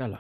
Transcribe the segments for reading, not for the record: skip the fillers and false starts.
चलो।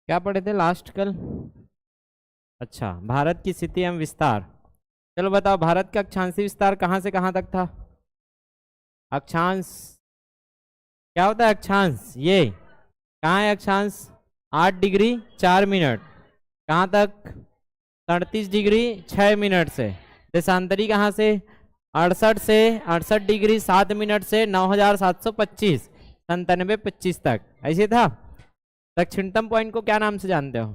क्या पढ़े थे लास्ट कल? अच्छा, भारत की स्थिति एवं विस्तार। चलो बताओ, भारत का अक्षांशीय विस्तार कहाँ से कहाँ तक था? अक्षांश क्या होता है? अक्षांश ये कहाँ है? अक्षांश 8 डिग्री 4 मिनट। कहाँ तक? 37 डिग्री 6 मिनट से। देशांतरी कहाँ से? 68 से 68 डिग्री 7 मिनट से 9725 9725 तक, ऐसे था। दक्षिणतम पॉइंट को क्या नाम से जानते हो?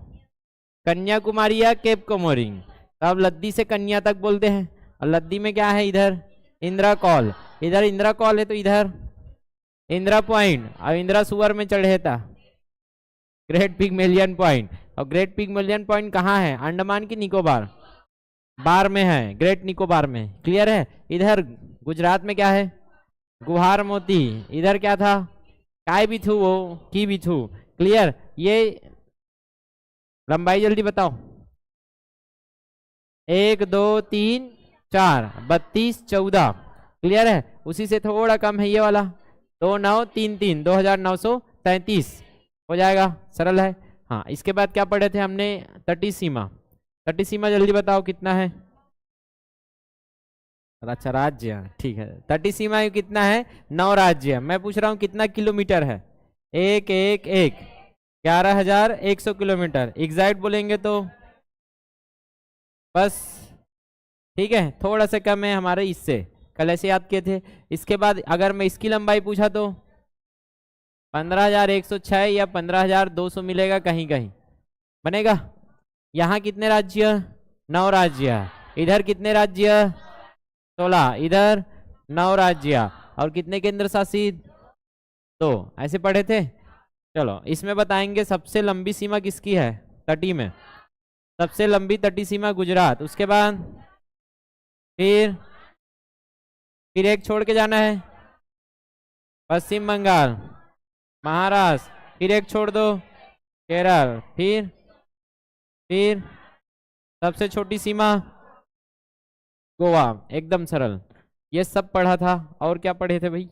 कन्याकुमारी या केप कोमोरिंग। तो अब लद्दी से कन्या तक बोलते हैं। और लद्दी में क्या है? इधर इंदिरा कॉल, इधर इंदिरा कॉल है तो इधर इंदिरा पॉइंट। और इंदिरा सुअर में चढ़े था ग्रेट पिगमेलियन पॉइंट। और ग्रेट पिगमेलियन पॉइंट कहाँ है? अंडमान की निकोबार बार में है, ग्रेट निकोबार में। क्लियर है? इधर गुजरात में क्या है? गुहार मोती। इधर क्या था? काय बिथू, वो की बिथू। क्लियर? ये लंबाई जल्दी बताओ। 1 2 3 4 32 14। क्लियर है? उसी से थोड़ा कम है ये वाला 2933 2933 हो जाएगा। सरल है। हाँ, इसके बाद क्या पढ़े थे हमने? तटीय सीमा। तटीय सीमा जल्दी बताओ कितना है? अच्छा, राज्य, ठीक है। तटीय सीमा कितना है? 9 राज्य। मैं पूछ रहा हूँ कितना किलोमीटर है? 11,100 किलोमीटर। एग्जैक्ट बोलेंगे तो बस, ठीक है, थोड़ा सा कम है हमारे इससे। कल ऐसे याद किए थे। इसके बाद अगर मैं इसकी लंबाई पूछा तो 15,106 या 15,200 मिलेगा कहीं कहीं, बनेगा। यहाँ कितने राज्य? 9 राज्य। इधर कितने राज्य? 16। इधर 9 राज्य। और कितने केंद्र शासित? 2। ऐसे पढ़े थे। चलो, इसमें बताएंगे सबसे लंबी सीमा किसकी है तटी में। सबसे लंबी तटी सीमा गुजरात। उसके बाद फिर एक छोड़ के जाना है, पश्चिम बंगाल, महाराष्ट्र। फिर एक छोड़ दो, केरल। फिर सबसे छोटी सीमा गोवा। एकदम सरल। ये सब पढ़ा था। और क्या पढ़े थे भाई?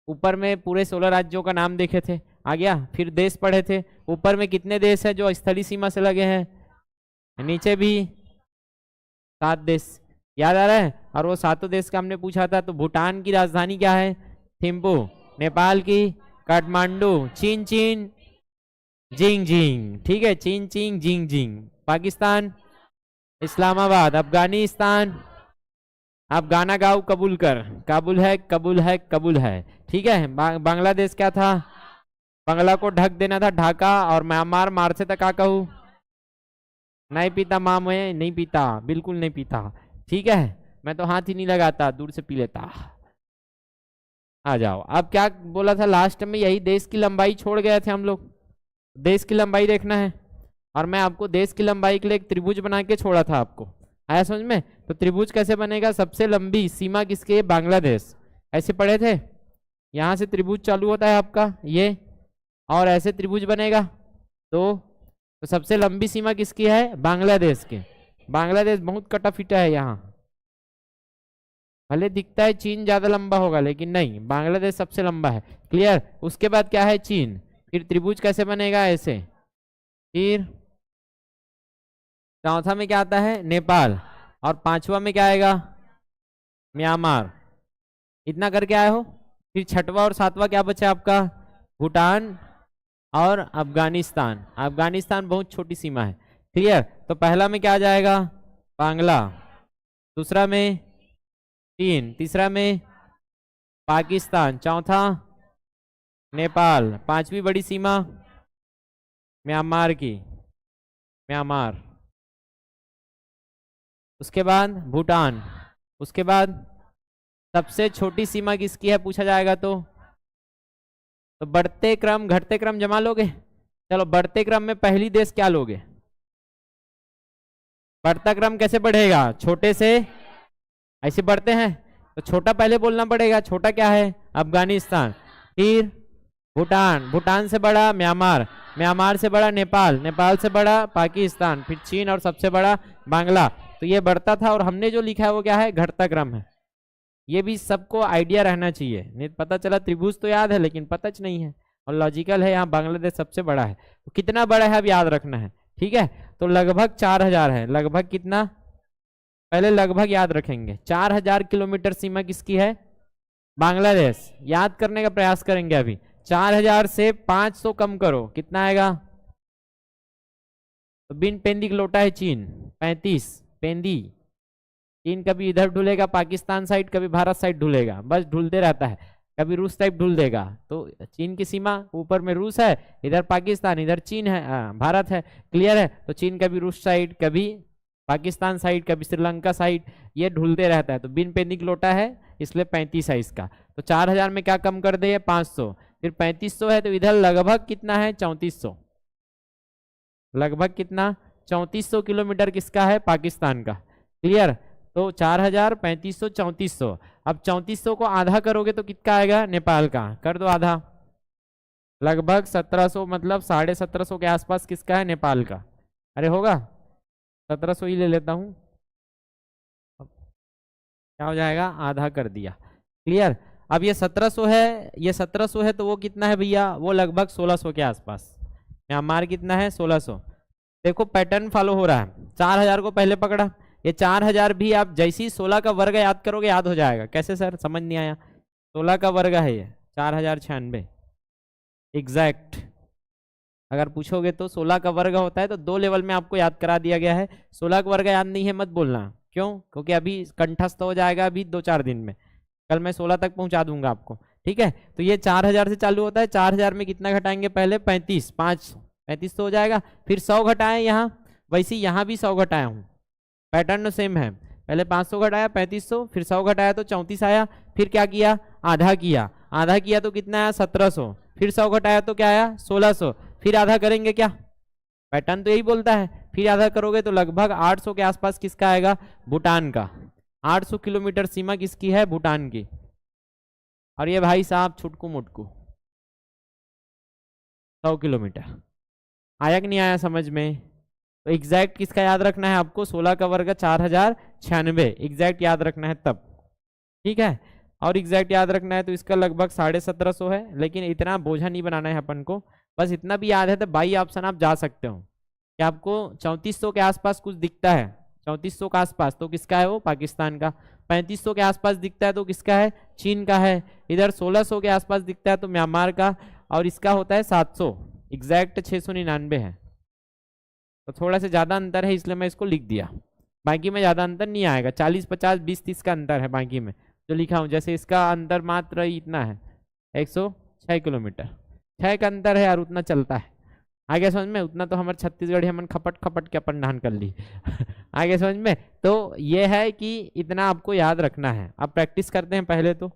ऊपर में पूरे 16 राज्यों का नाम देखे थे, आ गया। फिर देश पढ़े थे। ऊपर में कितने देश है जो स्थलीय सीमा से लगे हैं? नीचे भी 7 देश। याद आ रहा है? और वो 7 देश का हमने पूछा था। तो भूटान की राजधानी क्या है? थिम्पू। नेपाल की काठमांडू। चीन चीन जिंग जिंग, ठीक है, चीन चीन जिंग जिंग। पाकिस्तान इस्लामाबाद। अफगानिस्तान आप गाना गाओ कबूल कर। काबुल है, कबूल है, कबूल है। ठीक है। बांग्लादेश क्या था? बंगला को ढक देना था, ढाका। और म्यांमार मार से तक कहूँ नहीं पीता माँ, मैं नहीं पीता, बिल्कुल नहीं पीता। ठीक है, मैं तो हाथ ही नहीं लगाता, दूर से पी लेता। आ जाओ। अब क्या बोला था लास्ट में? यही देश की लंबाई छोड़ गए थे हम लोग। देश की लंबाई देखना है। और मैं आपको देश की लंबाई के लिए एक त्रिभुज बना के छोड़ा था आपको। आया समझ में? तो त्रिभुज कैसे बनेगा? सबसे लंबी सीमा किसकी है? बांग्लादेश। ऐसे पढ़े थे। यहाँ से त्रिभुज चालू होता है आपका ये, और ऐसे त्रिभुज बनेगा तो सबसे लंबी सीमा किसकी है? बांग्लादेश की। बांग्लादेश बहुत कटा फिटा है यहाँ। भले दिखता है चीन ज्यादा लंबा होगा, लेकिन नहीं, बांग्लादेश सबसे लंबा है। क्लियर? उसके बाद क्या है? चीन। फिर त्रिभुज कैसे बनेगा? ऐसे। फिर चौथा में क्या आता है? नेपाल। और पांचवा में क्या आएगा? म्यांमार। इतना करके आए हो। फिर छठवा और सातवां क्या बचा आपका? भूटान और अफगानिस्तान। अफगानिस्तान बहुत छोटी सीमा है। क्लियर? तो पहला में क्या आ जाएगा? बांग्ला। दूसरा में चीन। तीसरा में पाकिस्तान। चौथा नेपाल। पांचवी बड़ी सीमा म्यांमार की। म्यांमार, उसके बाद भूटान, उसके बाद सबसे छोटी सीमा किसकी है पूछा जाएगा तो बढ़ते क्रम घटते क्रम जमा लोगे। चलो बढ़ते क्रम में पहली देश क्या लोगे? बढ़ता क्रम कैसे बढ़ेगा? छोटे से ऐसे बढ़ते हैं तो छोटा पहले बोलना पड़ेगा। छोटा क्या है? अफगानिस्तान, फिर भूटान, भूटान से बड़ा म्यांमार, म्यांमार से बड़ा नेपाल, नेपाल से बड़ा पाकिस्तान, फिर चीन और सबसे बड़ा बांग्ला। तो ये बढ़ता था और हमने जो लिखा है वो क्या है? घटता क्रम है। ये भी सबको आइडिया रहना चाहिए, नहीं पता चला त्रिभुज तो याद है लेकिन पतच नहीं है। और लॉजिकल है, यहाँ बांग्लादेश सबसे बड़ा है तो कितना बड़ा है अब याद रखना है। ठीक है, तो लगभग 4000 है। लगभग कितना? पहले लगभग याद रखेंगे। 4000 किलोमीटर सीमा किसकी है? बांग्लादेश। याद करने का प्रयास करेंगे अभी। 4000 से 500 कम करो, कितना आएगा? तो बिन पेंदी लोटा है चीन, 35 पेंदी। चीन कभी इधर ढुलेगा पाकिस्तान साइड, कभी भारत साइड ढुलेगा, बस ढुलते रहता है। कभी रूस टाइप ढुल देगा। तो चीन की सीमा ऊपर में रूस है, इधर पाकिस्तान, इधर चीन है, भारत है। क्लियर है? तो चीन कभी रूस साइड, कभी पाकिस्तान साइड, कभी श्रीलंका साइड, ये ढुलते रहता है। तो बिन पेंदिक लोटा है इसलिए 35 है इसका। तो 4000 में क्या कम कर दे? 500, फिर 3500 है तो इधर लगभग कितना है? 3400। लगभग कितना? 3400 किलोमीटर किसका है? पाकिस्तान का। क्लियर? तो 4000, 3500, 3400। अब 3400 को आधा करोगे तो कितना आएगा? नेपाल का। कर दो आधा, लगभग 1700, मतलब 1750 के आसपास किसका है? नेपाल का। अरे होगा 1700 ही ले लेता हूँ, क्या हो जाएगा? आधा कर दिया। क्लियर? अब ये 1700 है, ये 1700 है तो वो कितना है भैया? वो लगभग 1600 के आसपास। म्यांमार कितना है? 1600। देखो पैटर्न फॉलो हो रहा है। 4000 को पहले पकड़ा, ये 4000 भी आप जैसे ही 16 का वर्ग याद करोगे याद हो जाएगा। कैसे सर? समझ नहीं आया। 16 का वर्ग है ये 4096 एग्जैक्ट। अगर पूछोगे तो 16 का वर्ग होता है तो 2 लेवल में आपको याद करा दिया गया है। 16 का वर्ग याद नहीं है मत बोलना। क्यों? क्योंकि अभी कंठस्थ हो जाएगा अभी 2-4 दिन में। कल मैं 16 तक पहुंचा दूंगा आपको। ठीक है, तो ये 4000 से चालू होता है। 4000 में कितना घटाएंगे? पहले 35, 500, 3500 हो जाएगा। फिर 100 घटाएं यहाँ, वैसे यहाँ भी 100 घटाया हूँ, पैटर्न सेम है। पहले 500 घटाया 3500, फिर 100 घटाया तो 34 आया। फिर क्या किया? आधा किया, आधा किया तो कितना आया? 1700। फिर 100 घटाया तो क्या आया? 1600। फिर आधा करेंगे क्या? पैटर्न तो यही बोलता है। फिर आधा करोगे तो लगभग 800 के आसपास किसका आएगा? भूटान का। 800 किलोमीटर सीमा किसकी है? भूटान की। और ये भाई साहब छुटकू मुटकू 100 किलोमीटर। आया कि नहीं आया समझ में? तो एग्जैक्ट किसका याद रखना है आपको? 16 का वर्ग 4096 एग्जैक्ट याद रखना है तब। ठीक है, और एग्जैक्ट याद रखना है तो इसका लगभग 1750 है। लेकिन इतना बोझा नहीं बनाना है अपन को, बस इतना भी याद है तो बाई ऑप्शन आप जा सकते हो कि आपको 3400 के आसपास कुछ दिखता है। 3400 के आसपास तो किसका है? वो पाकिस्तान का। 3500 के आसपास दिखता है तो किसका है? चीन का है। इधर 1600 के आसपास दिखता है तो म्यांमार का। और इसका होता है 700, एग्जैक्ट 699 है। तो थोड़ा सा ज़्यादा अंतर है इसलिए मैं इसको लिख दिया। बाकी में ज़्यादा अंतर नहीं आएगा। 40, 50, 20, 30 का अंतर है बाकी में जो लिखा हूँ। जैसे इसका अंतर मात्र इतना है 106 किलोमीटर, 6 का अंतर है और उतना चलता है। आगे समझ में? उतना तो हमारे छत्तीसगढ़ी हमन खपट खपट के अपन ढान कर ली। आगे समझ में? तो ये है कि इतना आपको याद रखना है। आप प्रैक्टिस करते हैं पहले तो।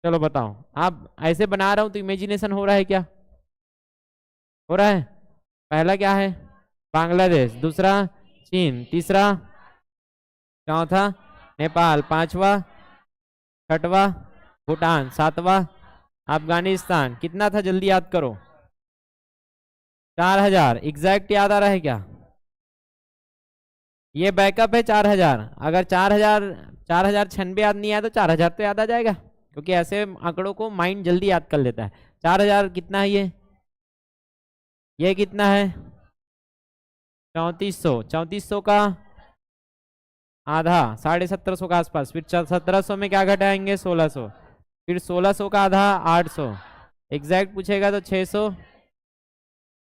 चलो बताओ, आप ऐसे बना रहा हूँ तो इमेजिनेशन हो रहा है क्या? हो रहा है? पहला क्या है? बांग्लादेश, दूसरा चीन, तीसरा चौथा नेपाल, पांचवा छठवा भूटान, सातवां अफगानिस्तान। कितना था जल्दी याद करो? 4000 एग्जैक्ट याद आ रहा है क्या? ये बैकअप है 4000। अगर 4096 याद नहीं आया तो 4000 तो याद आ जाएगा, क्योंकि ऐसे आंकड़ों को माइंड जल्दी याद कर लेता है। 4000 कितना है ये कितना है? 3400। 3400 का आधा 1750 के आसपास। फिर 1700 में क्या घटाएंगे? 1600। फिर 1600 का आधा 800। एग्जैक्ट पूछेगा तो 600,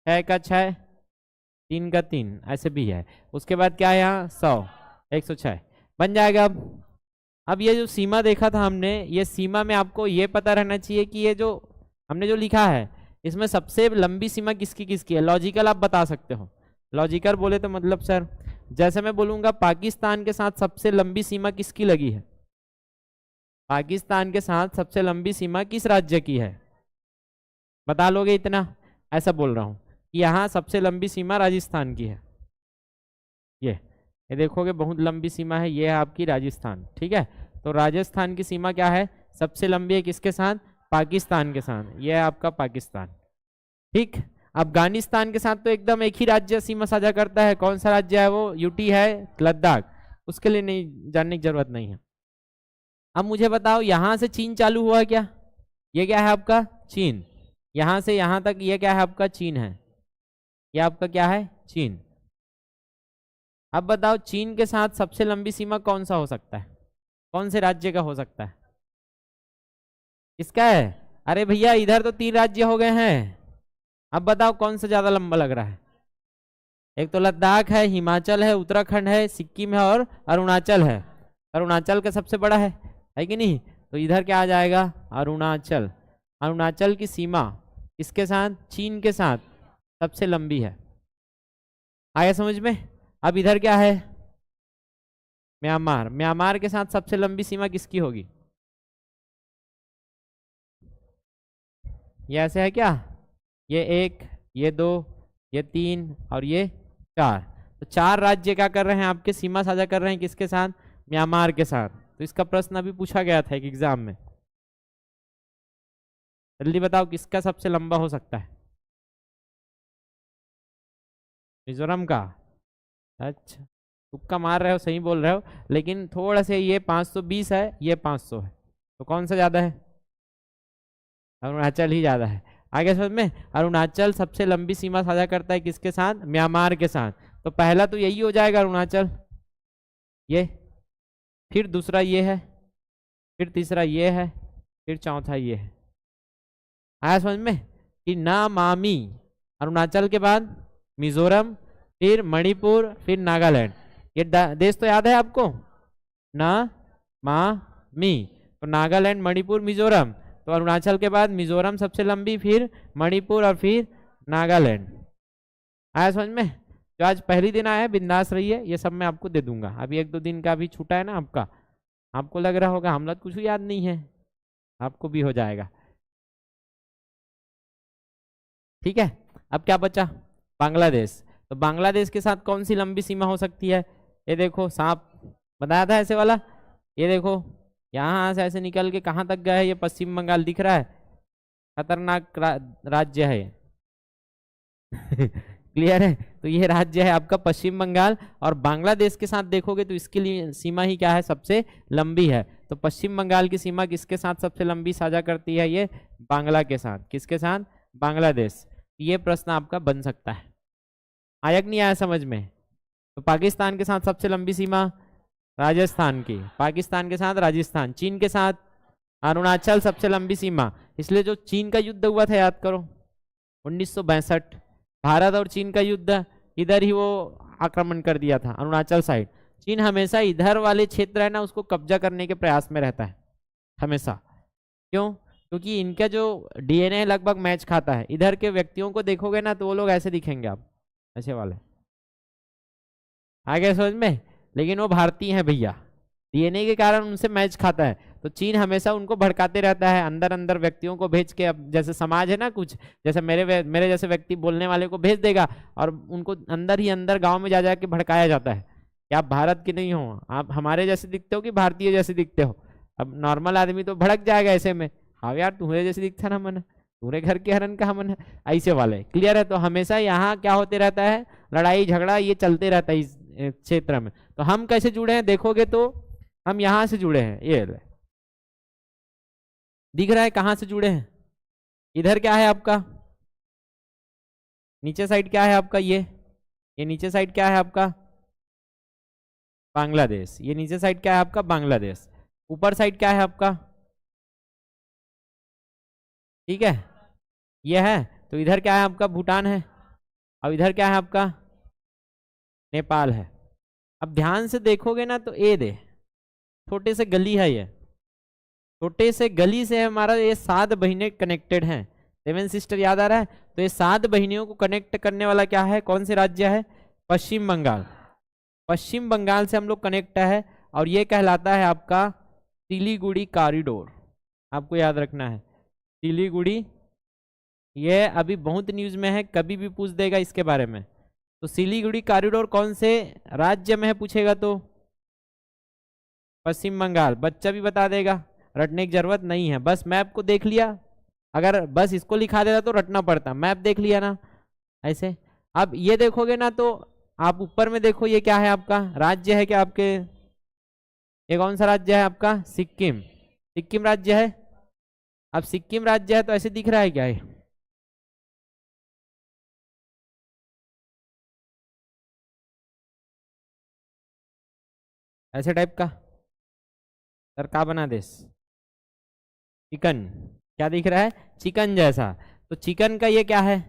6 का 6, 3 का 3, ऐसे भी है। उसके बाद क्या है यहाँ? 100, 106 बन जाएगा। अब ये जो सीमा देखा था हमने, ये सीमा में आपको ये पता रहना चाहिए कि ये जो हमने जो लिखा है इसमें सबसे लंबी सीमा किसकी किसकी है। लॉजिकल आप बता सकते हो। लॉजिकल बोले तो मतलब सर जैसे मैं बोलूंगा पाकिस्तान के साथ सबसे लंबी सीमा किसकी लगी है, पाकिस्तान के साथ सबसे लंबी सीमा किस राज्य की है, बता लोगे इतना? ऐसा बोल रहा हूं कि यहाँ सबसे लंबी सीमा राजस्थान की है। ये देखोगे बहुत लंबी सीमा है, ये है आपकी राजस्थान। ठीक है, तो राजस्थान की सीमा क्या है, सबसे लंबी है किसके साथ, पाकिस्तान के साथ। ये है आपका पाकिस्तान। ठीक, अफगानिस्तान के साथ तो एकदम एक ही राज्य सीमा साझा करता है। कौन सा राज्य है वो, यूटी है, लद्दाख, उसके लिए नहीं जानने की जरूरत नहीं है। अब मुझे बताओ यहां से चीन चालू हुआ क्या, ये क्या है आपका चीन, यहां से यहां तक ये क्या है आपका चीन है, ये आपका क्या है चीन। अब बताओ चीन के साथ सबसे लंबी सीमा कौन सा हो सकता है, कौन से राज्य का हो सकता है, किसका है? अरे भैया इधर तो 3 राज्य हो गए हैं, अब बताओ कौन सा ज्यादा लंबा लग रहा है। एक तो लद्दाख है, हिमाचल है, उत्तराखंड है, सिक्किम है और अरुणाचल है। अरुणाचल का सबसे बड़ा है कि नहीं, तो इधर क्या आ जाएगा अरुणाचल। अरुणाचल की सीमा किसके साथ, चीन के साथ सबसे लंबी है। आया समझ में? अब इधर क्या है म्यांमार, म्यांमार के साथ सबसे लंबी सीमा किसकी होगी, ये ऐसे है क्या, ये 1, ये 2, ये 3 और ये 4। तो 4 राज्य क्या कर रहे हैं आपके सीमा साझा कर रहे हैं किसके साथ, म्यांमार के साथ। तो इसका प्रश्न अभी पूछा गया था एक एग्जाम में, जल्दी बताओ किसका सबसे लंबा हो सकता है, मिजोरम का। अच्छा तुक्का मार रहे हो, सही बोल रहे हो, लेकिन थोड़ा से ये 520 है, ये 500 है, तो कौन सा ज्यादा है, अरुणाचल ही ज्यादा है। आगे समझ में, अरुणाचल सबसे लंबी सीमा साझा करता है किसके साथ, म्यांमार के साथ। तो पहला तो यही हो जाएगा अरुणाचल, ये, फिर दूसरा ये है, फिर तीसरा ये है, फिर चौथा ये है। आया समझ में कि नामामी, अरुणाचल के बाद मिजोरम, फिर मणिपुर, फिर नागालैंड। ये देश तो याद है आपको, ना मा मी, तो नागालैंड, मणिपुर, मिजोरम। तो अरुणाचल के बाद मिजोरम सबसे लंबी, फिर मणिपुर और फिर नागालैंड। आया समझ में? जो आज पहली दिन आया है बिंदास रहिए, ये सब मैं आपको दे दूंगा। अभी 1-2 दिन का भी छूटा है ना आपका, आपको लग रहा होगा हमला कुछ याद नहीं है, आपको भी हो जाएगा। ठीक है, अब क्या बचा, बांग्लादेश। तो बांग्लादेश के साथ कौन सी लंबी सीमा हो सकती है, ये देखो सांप बताया था ऐसे वाला, ये देखो यहाँ से ऐसे निकल के कहाँ तक गया है, ये पश्चिम बंगाल दिख रहा है, खतरनाक राज्य है क्लियर है? तो ये राज्य है आपका पश्चिम बंगाल, और बांग्लादेश के साथ देखोगे तो इसके लिए सीमा ही क्या है, सबसे लंबी है। तो पश्चिम बंगाल की सीमा किसके साथ सबसे लंबी साझा करती है, ये बांग्ला के साथ। किसके साथ, बांग्लादेश। ये प्रश्न आपका बन सकता है। आया कि नहीं आया समझ में? तो पाकिस्तान के साथ सबसे लंबी सीमा राजस्थान की, पाकिस्तान के साथ राजस्थान, चीन के साथ अरुणाचल सबसे लंबी सीमा। इसलिए जो चीन का युद्ध हुआ था याद करो 1962, भारत और चीन का युद्ध, इधर ही वो आक्रमण कर दिया था अरुणाचल साइड। चीन हमेशा इधर वाले क्षेत्र है ना उसको कब्जा करने के प्रयास में रहता है हमेशा। क्यों? क्योंकि इनका जो डीएनए लगभग मैच खाता है। इधर के व्यक्तियों को देखोगे ना तो वो लोग ऐसे दिखेंगे, आप ऐसे वाले, आगे समझ में? लेकिन वो भारतीय हैं भैया, डीएनए के कारण उनसे मैच खाता है। तो चीन हमेशा उनको भड़काते रहता है, अंदर अंदर व्यक्तियों को भेज के। अब जैसे समाज है ना कुछ, जैसे मेरे जैसे व्यक्ति बोलने वाले को भेज देगा और उनको अंदर ही अंदर गांव में जा जाके भड़काया जाता है कि आप भारत के नहीं हो, आप हमारे जैसे दिखते हो कि भारतीय जैसे दिखते हो। अब नॉर्मल आदमी तो भड़क जाएगा ऐसे में, हाँ यार तुम्हारे जैसे दिखता ना मन, पूरे घर के हरन का मन है, ऐसे वाले। क्लियर है? तो हमेशा यहाँ क्या होते रहता है, लड़ाई झगड़ा ये चलते रहता है इस क्षेत्र में। तो हम कैसे जुड़े हैं देखोगे तो हम यहाँ से जुड़े हैं, ये दिख रहा है कहाँ से जुड़े हैं। इधर क्या है आपका, नीचे साइड क्या है आपका, ये नीचे साइड क्या है आपका बांग्लादेश, ये नीचे साइड क्या है आपका बांग्लादेश, ऊपर साइड क्या है आपका, ठीक है ये है। तो इधर क्या है आपका भूटान है, और इधर क्या है आपका नेपाल है। अब ध्यान से देखोगे ना तो ये दे छोटे से गली है, ये छोटे से गली से हमारा ये 7 बहनें कनेक्टेड हैं, 7 सिस्टर याद आ रहा है। तो ये 7 बहनियों को कनेक्ट करने वाला क्या है, कौन से राज्य है, पश्चिम बंगाल। पश्चिम बंगाल से हम लोग कनेक्ट है और ये कहलाता है आपका सिलीगुड़ी कॉरिडोर। आपको याद रखना है सिलीगुड़ी, ये अभी बहुत न्यूज में है, कभी भी पूछ देगा इसके बारे में। तो सिलीगुड़ी कॉरिडोर कौन से राज्य में है पूछेगा तो पश्चिम बंगाल। बच्चा भी बता देगा, रटने की जरूरत नहीं है, बस मैप को देख लिया। अगर बस इसको लिखा देता तो रटना पड़ता, मैप देख लिया ना ऐसे। अब ये देखोगे ना तो आप ऊपर में देखो, ये क्या है आपका राज्य है क्या आपके, ये कौन सा राज्य है आपका, सिक्किम। सिक्किम राज्य है। अब सिक्किम राज्य है तो ऐसे दिख रहा है क्या है, ऐसे टाइप का सर का बना देश, चिकन, क्या दिख रहा है चिकन जैसा। तो चिकन का ये क्या है,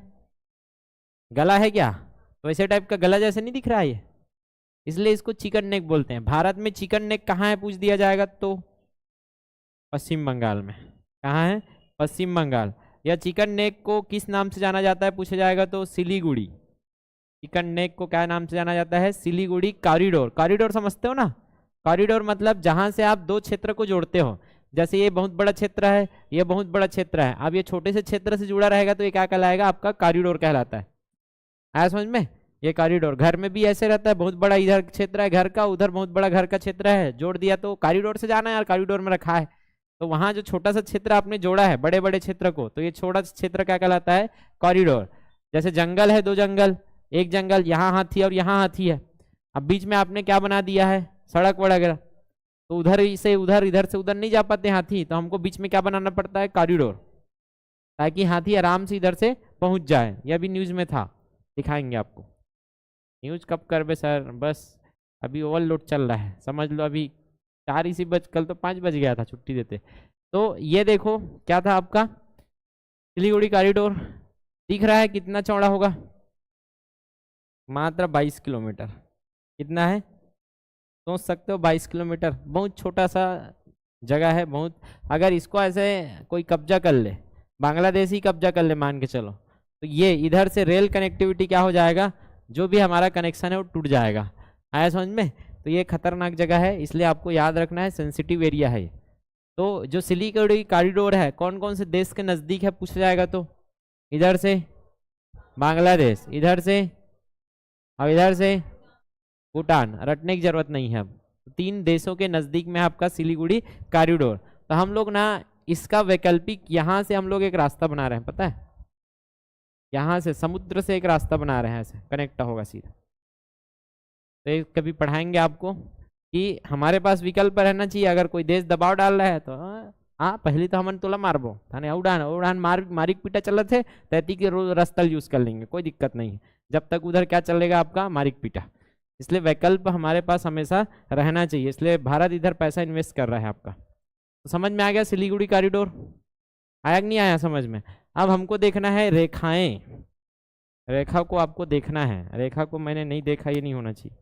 गला है क्या, तो ऐसे टाइप का गला जैसे नहीं दिख रहा है ये, इसलिए इसको चिकन नेक बोलते हैं। भारत में चिकन नेक कहाँ है पूछ दिया जाएगा तो पश्चिम बंगाल में। कहाँ है, पश्चिम बंगाल। या चिकन नेक को किस नाम से जाना जाता है पूछा जाएगा तो सिलीगुड़ी। चिकन नेक को क्या नाम से जाना जाता है, सिलीगुड़ी कॉरिडोर। कॉरिडोर समझते हो ना, कॉरिडोर मतलब जहां से आप दो क्षेत्र को जोड़ते हो। जैसे ये बहुत बड़ा क्षेत्र है, ये बहुत बड़ा क्षेत्र है, अब ये छोटे से क्षेत्र से जुड़ा रहेगा तो ये क्या कहलाएगा आपका कॉरिडोर कहलाता है। आया समझ में, ये कॉरिडोर। घर में भी ऐसे रहता है, बहुत बड़ा इधर क्षेत्र है घर का, उधर बहुत बड़ा घर का क्षेत्र है, जोड़ दिया तो कॉरिडोर से जाना है यार, कॉरिडोर में रखा है। तो वहां जो छोटा सा क्षेत्र आपने जोड़ा है बड़े बड़े क्षेत्र को, तो ये छोटा क्षेत्र क्या कहलाता है, कॉरिडोर। जैसे जंगल है, दो जंगल, एक जंगल यहाँ हाथी और यहाँ हाथी है, अब बीच में आपने क्या बना दिया है, सड़क वगैरह, तो उधर से उधर, इधर से उधर नहीं जा पाते हाथी, तो हमको बीच में क्या बनाना पड़ता है, कॉरिडोर, ताकि हाथी आराम से इधर से पहुंच जाए। यह भी न्यूज में था, दिखाएंगे आपको। न्यूज कब कर बे सर, बस अभी ओवरलोड चल रहा है, समझ लो। अभी 4 इसी बज, कल तो 5 बज गया था छुट्टी देते। तो ये देखो क्या था आपका सिलीगुड़ी कॉरिडोर, दिख रहा है कितना चौड़ा होगा, मात्र 22 किलोमीटर। कितना है सोच सकते हो, 22 किलोमीटर, बहुत छोटा सा जगह है बहुत। अगर इसको ऐसे कोई कब्जा कर ले, बांग्लादेश ही कब्जा कर ले मान के चलो, तो ये इधर से रेल कनेक्टिविटी क्या हो जाएगा, जो भी हमारा कनेक्शन है वो टूट जाएगा। आया समझ में, तो ये खतरनाक जगह है, इसलिए आपको याद रखना है, सेंसिटिव एरिया है। तो जो सिलीगुड़ी कॉरिडोर है कौन कौन से देश के नज़दीक है पूछा जाएगा तो इधर से बांग्लादेश, इधर से और इधर से भूटान, रटने की जरूरत नहीं है। अब 3 देशों के नज़दीक में आपका सिलीगुड़ी कॉरिडोर। तो हम लोग ना इसका वैकल्पिक यहाँ से हम लोग एक रास्ता बना रहे हैं, पता है, यहाँ से समुद्र से एक रास्ता बना रहे हैं, ऐसे कनेक्ट होगा सीधा। तो ये कभी पढ़ाएंगे आपको कि हमारे पास विकल्प रहना चाहिए, अगर कोई देश दबाव डाल रहा है तो हाँ पहले तो हमन तोला मारबो थाने, उड़ान उड़ान मारिक पीटा चल रहे थे, तैती के रास्ता यूज कर लेंगे, कोई दिक्कत नहीं है, जब तक उधर क्या चलेगा आपका मारिक पीटा। इसलिए वैकल्प हमारे पास हमेशा रहना चाहिए, इसलिए भारत इधर पैसा इन्वेस्ट कर रहा है आपका। तो समझ में आ गया सिलीगुड़ी कॉरिडोर, आया कि नहीं आया समझ में। अब हमको देखना है रेखाएं, रेखा को आपको देखना है, रेखा को मैंने नहीं देखा, ये नहीं होना चाहिए।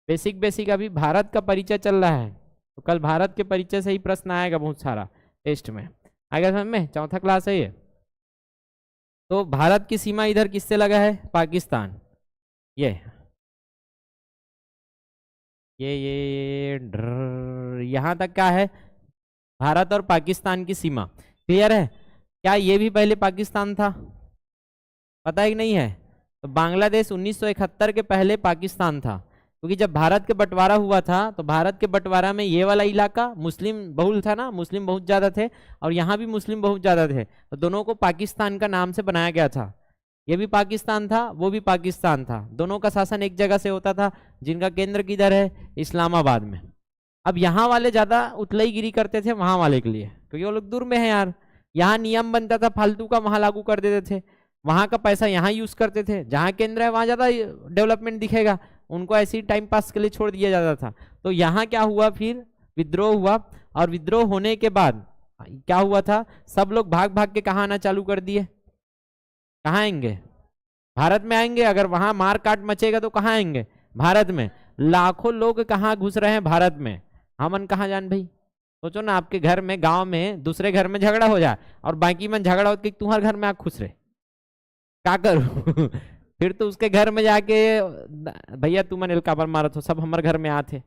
बेसिक बेसिक अभी भारत का परिचय चल रहा है, तो कल भारत के परिचय से ही प्रश्न आएगा बहुत सारा टेस्ट में। आ गया समझ में, चौथा क्लास है ये। तो भारत की सीमा इधर किससे लगा है, पाकिस्तान, ये यहाँ तक क्या है, भारत और पाकिस्तान की सीमा। क्लियर है, क्या ये भी पहले पाकिस्तान था, पता है कि नहीं है। तो बांग्लादेश 1971 के पहले पाकिस्तान था, क्योंकि जब भारत के बंटवारा हुआ था तो भारत के बंटवारा में ये वाला इलाका मुस्लिम बहुल था ना, मुस्लिम बहुत ज़्यादा थे, और यहाँ भी मुस्लिम बहुत ज़्यादा थे, तो दोनों को पाकिस्तान का नाम से बनाया गया था। ये भी पाकिस्तान था, वो भी पाकिस्तान था, दोनों का शासन एक जगह से होता था, जिनका केंद्र किधर है, इस्लामाबाद में। अब यहाँ वाले ज़्यादा उतलईगिरी करते थे वहाँ वाले के लिए, क्योंकि वो लोग दूर में है यार, यहाँ नियम बनता था फालतू का, वहाँ लागू कर देते थे, वहाँ का पैसा यहाँ यूज करते थे, जहाँ केंद्र है वहाँ ज़्यादा डेवलपमेंट दिखेगा, उनको ऐसे ही टाइम पास के लिए छोड़ दिया जाता था। तो यहाँ क्या हुआ, फिर विद्रोह हुआ, और विद्रोह होने के बाद क्या हुआ था, सब लोग भाग भाग के कहाँ आना चालू कर दिए, कहाँ आएंगे, भारत में आएंगे। अगर वहां मार काट मचेगा तो कहाँ आएंगे, भारत में। लाखों लोग कहाँ घुस रहे हैं, भारत में, हमन कहाँ जान भाई। सोचो ना, आपके घर में गांव में दूसरे घर में झगड़ा हो जाए और बाकी मन झगड़ा हो कि तुम्हारे घर में आग खुश रहे, क्या करूं फिर तो उसके घर में जाके भैया तुम अनिल काबर मारो तो सब हमारे घर में आते,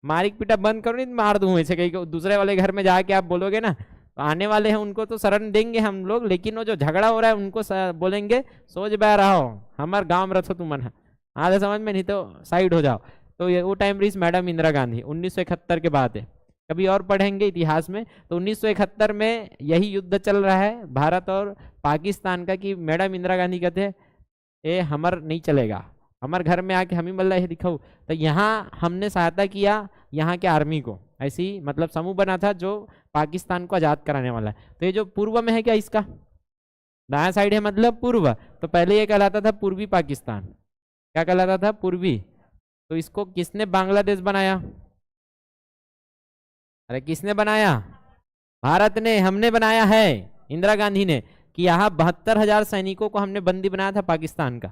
मारिक पीटा बंद करो, नहीं मार दूं ऐसे कहीं दूसरे वाले घर में जाके आप बोलोगे ना, तो आने वाले हैं उनको तो शरण देंगे हम लोग, लेकिन वो जो झगड़ा हो रहा है उनको बोलेंगे सोच बह रहो हमारे गांव में रखो तुम आधे समझ में, नहीं तो साइड हो जाओ। तो ये वो टाइम रही मैडम इंदिरा गांधी, 1971 के बाद है, कभी और पढ़ेंगे इतिहास में। तो 1971 में यही युद्ध चल रहा है भारत और पाकिस्तान का, कि मैडम इंदिरा गांधी कहते हैं ये हमार नहीं चलेगा, हमारे घर में आके हम ही मल्ला ये दिखाओ। तो यहाँ हमने सहायता किया यहाँ के आर्मी को, ऐसी मतलब समूह बना था जो पाकिस्तान को आजाद कराने वाला है। तो ये जो पूर्व में है क्या, इसका दाया साइड है मतलब पूर्व, तो पहले ये कहलाता था पूर्वी पाकिस्तान, क्या कहलाता था, पूर्वी। तो इसको किसने बांग्लादेश बनाया, अरे किसने बनाया, भारत ने, हमने बनाया है, इंदिरा गांधी ने, कि यहाँ 72,000 सैनिकों को हमने बंदी बनाया था पाकिस्तान का,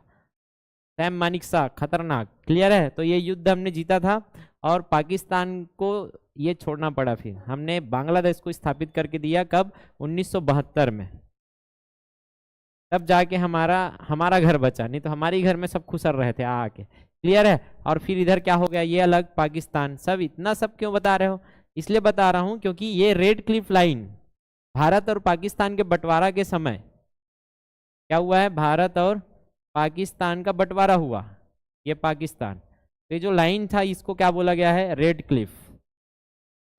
सैम मानिकशॉ खतरनाक, क्लियर है। तो ये युद्ध हमने जीता था और पाकिस्तान को ये छोड़ना पड़ा, फिर हमने बांग्लादेश को स्थापित करके दिया, कब, 1972 में, तब जाके हमारा घर बचा, नहीं तो हमारे घर में सब खुसर रहे थे आके, क्लियर है। और फिर इधर क्या हो गया, ये अलग पाकिस्तान, सब इतना सब क्यों बता रहे हो, इसलिए बता रहा हूं क्योंकि ये रेड क्लिफ लाइन भारत और पाकिस्तान के बंटवारा के समय क्या हुआ है, भारत और पाकिस्तान का बंटवारा हुआ, ये पाकिस्तान, ये जो लाइन था इसको क्या बोला गया है, रेड क्लिफ।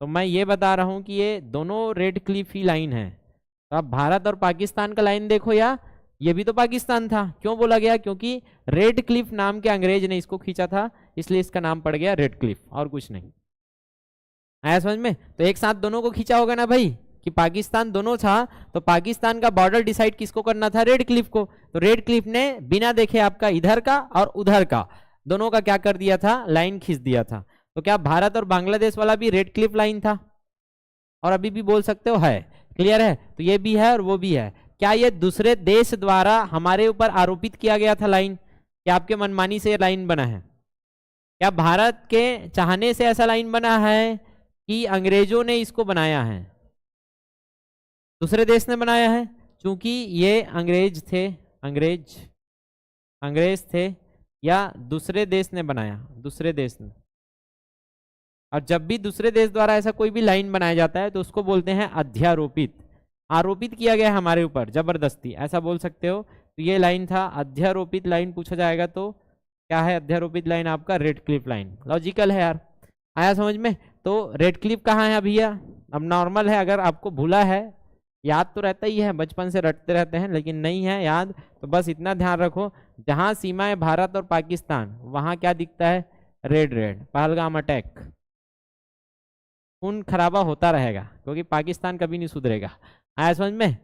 तो मैं ये बता रहा हूं कि ये दोनों रेड क्लिफ ही लाइन है। तो आप भारत और पाकिस्तान का लाइन देखो, या ये भी तो पाकिस्तान था, क्यों बोला गया, क्योंकि रेड क्लिफ नाम के अंग्रेज ने इसको खींचा था, इसलिए इसका नाम पड़ गया रेड क्लिफ, और कुछ नहीं। आया समझ में। तो एक साथ दोनों को खींचा होगा ना भाई, कि पाकिस्तान दोनों था, तो पाकिस्तान का बॉर्डर डिसाइड किसको करना था, रेड क्लिफ को। तो रेड क्लिफ ने बिना देखे आपका इधर का और उधर का दोनों का क्या कर दिया था, लाइन खींच दिया था। तो क्या भारत और बांग्लादेश वाला भी रेड क्लिफ लाइन था, और अभी भी बोल सकते हो है, क्लियर है। तो ये भी है और वो भी है। क्या ये दूसरे देश द्वारा हमारे ऊपर आरोपित किया गया था लाइन, क्या आपके मनमानी से लाइन बना है, क्या भारत के चाहने से ऐसा लाइन बना है, कि अंग्रेजों ने इसको बनाया है, दूसरे देश ने बनाया है, क्योंकि ये अंग्रेज थे, अंग्रेज थे, या दूसरे देश ने बनाया, दूसरे देश ने। और जब भी दूसरे देश द्वारा ऐसा कोई भी लाइन बनाया जाता है तो उसको बोलते हैं अध्यारोपित, आरोपित किया गया हमारे ऊपर जबरदस्ती, ऐसा बोल सकते हो। तो ये लाइन था अध्यारोपित लाइन, पूछा जाएगा तो क्या है अध्यारोपित लाइन, आपका रेड क्लिफ लाइन। लॉजिकल है यार, आया समझ में। तो रेड क्लिफ कहाँ है भैया, अब नॉर्मल है, अगर आपको भूला है, याद तो रहता ही है, बचपन से रटते रहते हैं, लेकिन नहीं है याद, तो बस इतना ध्यान रखो, जहां सीमाएं भारत और पाकिस्तान, वहां क्या दिखता है, रेड रेड, पहलगाम अटैक, खून खराबा होता रहेगा, क्योंकि पाकिस्तान कभी नहीं सुधरेगा। आया समझ में।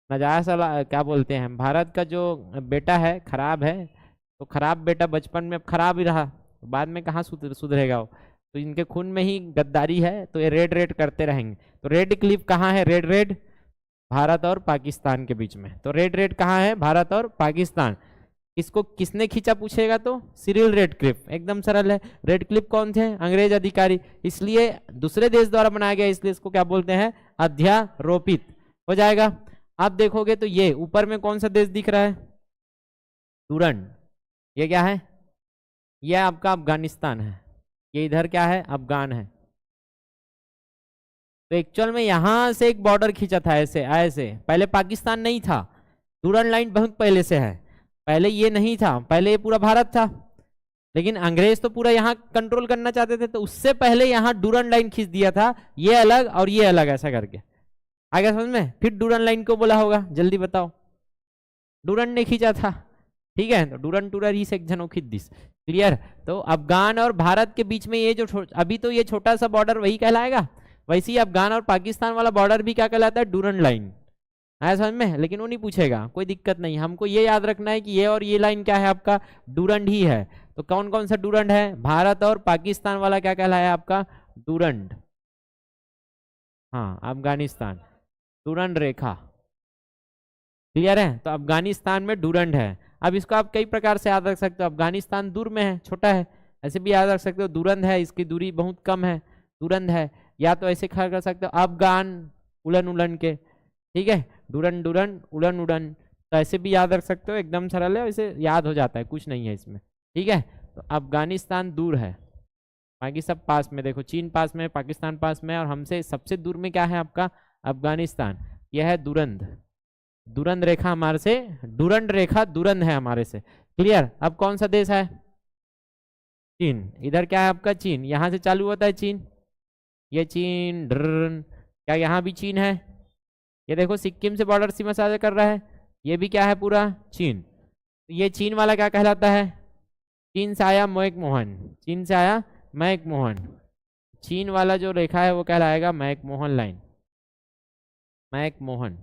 नजायज क्या बोलते हैं, भारत का जो बेटा है खराब है, तो खराब बेटा बचपन में खराब ही रहा, तो बाद में कहाँ सुधरेगा वो, तो इनके खून में ही गद्दारी है, तो ये रेड रेड करते रहेंगे। तो रेड क्लिफ कहाँ है, रेड रेड भारत और पाकिस्तान के बीच में। तो रेड रेड कहाँ है, भारत और पाकिस्तान। इसको किसने खींचा पूछेगा तो सिरिल रेडक्लिफ, एकदम सरल है। रेडक्लिफ कौन थे, अंग्रेज अधिकारी, इसलिए दूसरे देश द्वारा बनाया गया, इसलिए इसको क्या बोलते हैं, अध्यारोपित हो जाएगा। आप देखोगे तो ये ऊपर में कौन सा देश दिख रहा है, डूरंड, ये क्या है, ये आपका अफगानिस्तान है, ये इधर क्या है, अफगान है। तो एक्चुअल में यहां से एक बॉर्डर खींचा था ऐसे ऐसे, पहले पाकिस्तान नहीं था, डूरंड लाइन बहुत पहले से है, पहले ये नहीं था, पहले ये पूरा भारत था, लेकिन अंग्रेज तो पूरा यहाँ कंट्रोल करना चाहते थे, तो उससे पहले यहाँ डूरंड लाइन खींच दिया था, ये अलग और ये अलग ऐसा करके। आगे समझ में। फिर डूरंड लाइन को बोला होगा, जल्दी बताओ, डूरंड ने खींचा था, ठीक है। तो डूरंड टूरा ही से जनो खींच दिस, क्लियर। तो अफगान और भारत के बीच में ये जो अभी तो ये छोटा सा बॉर्डर वही कहलाएगा, वैसे ही अफगान और पाकिस्तान वाला बॉर्डर भी क्या कहलाता है, डूरंड लाइन। आया समझ में। लेकिन वो नहीं पूछेगा, कोई दिक्कत नहीं, हमको ये याद रखना है कि ये और ये लाइन क्या है, आपका डूरंड ही है। तो कौन कौन सा डूरंड है, भारत और पाकिस्तान वाला क्या कहलाया आपका, डूरंड, हाँ अफगानिस्तान, डूरंड रेखा, क्लियर है। तो अफगानिस्तान में डूरंड है। अब इसको आप कई प्रकार से याद रख सकते हो, अफगानिस्तान दूर में है, छोटा है, ऐसे भी याद रख सकते हो, डूरंड है, इसकी दूरी बहुत कम है, डूरंड है, या तो ऐसे कर सकते हो अफगान उलन उलन के, ठीक है, डूरन डूरन उड़न उड़न, तो ऐसे भी याद रख सकते हो, एकदम सरल है, वैसे याद हो जाता है, कुछ नहीं है इसमें। ठीक है, तो अफगानिस्तान दूर है, बाकी सब पास में। देखो चीन पास में, पाकिस्तान पास में, और हमसे सबसे दूर में क्या है आपका, अफगानिस्तान। यह है दुरंद, दुरंद रेखा हमारे से, डुरंड रेखा दुरंद है हमारे से। क्लियर। अब कौन सा देश है, चीन। इधर क्या है आपका, चीन, यहाँ से चालू होता है चीन, ये चीन क्या यहाँ भी चीन है, ये देखो सिक्किम से बॉर्डर सीमा साझा कर रहा है, ये भी क्या है पूरा चीन। ये चीन वाला क्या कहलाता है, चीन से आया मैकमोहन, चीन से आया मैकमोहन, चीन वाला जो रेखा है वो कहलाएगा मैकमोहन लाइन, मैकमोहन।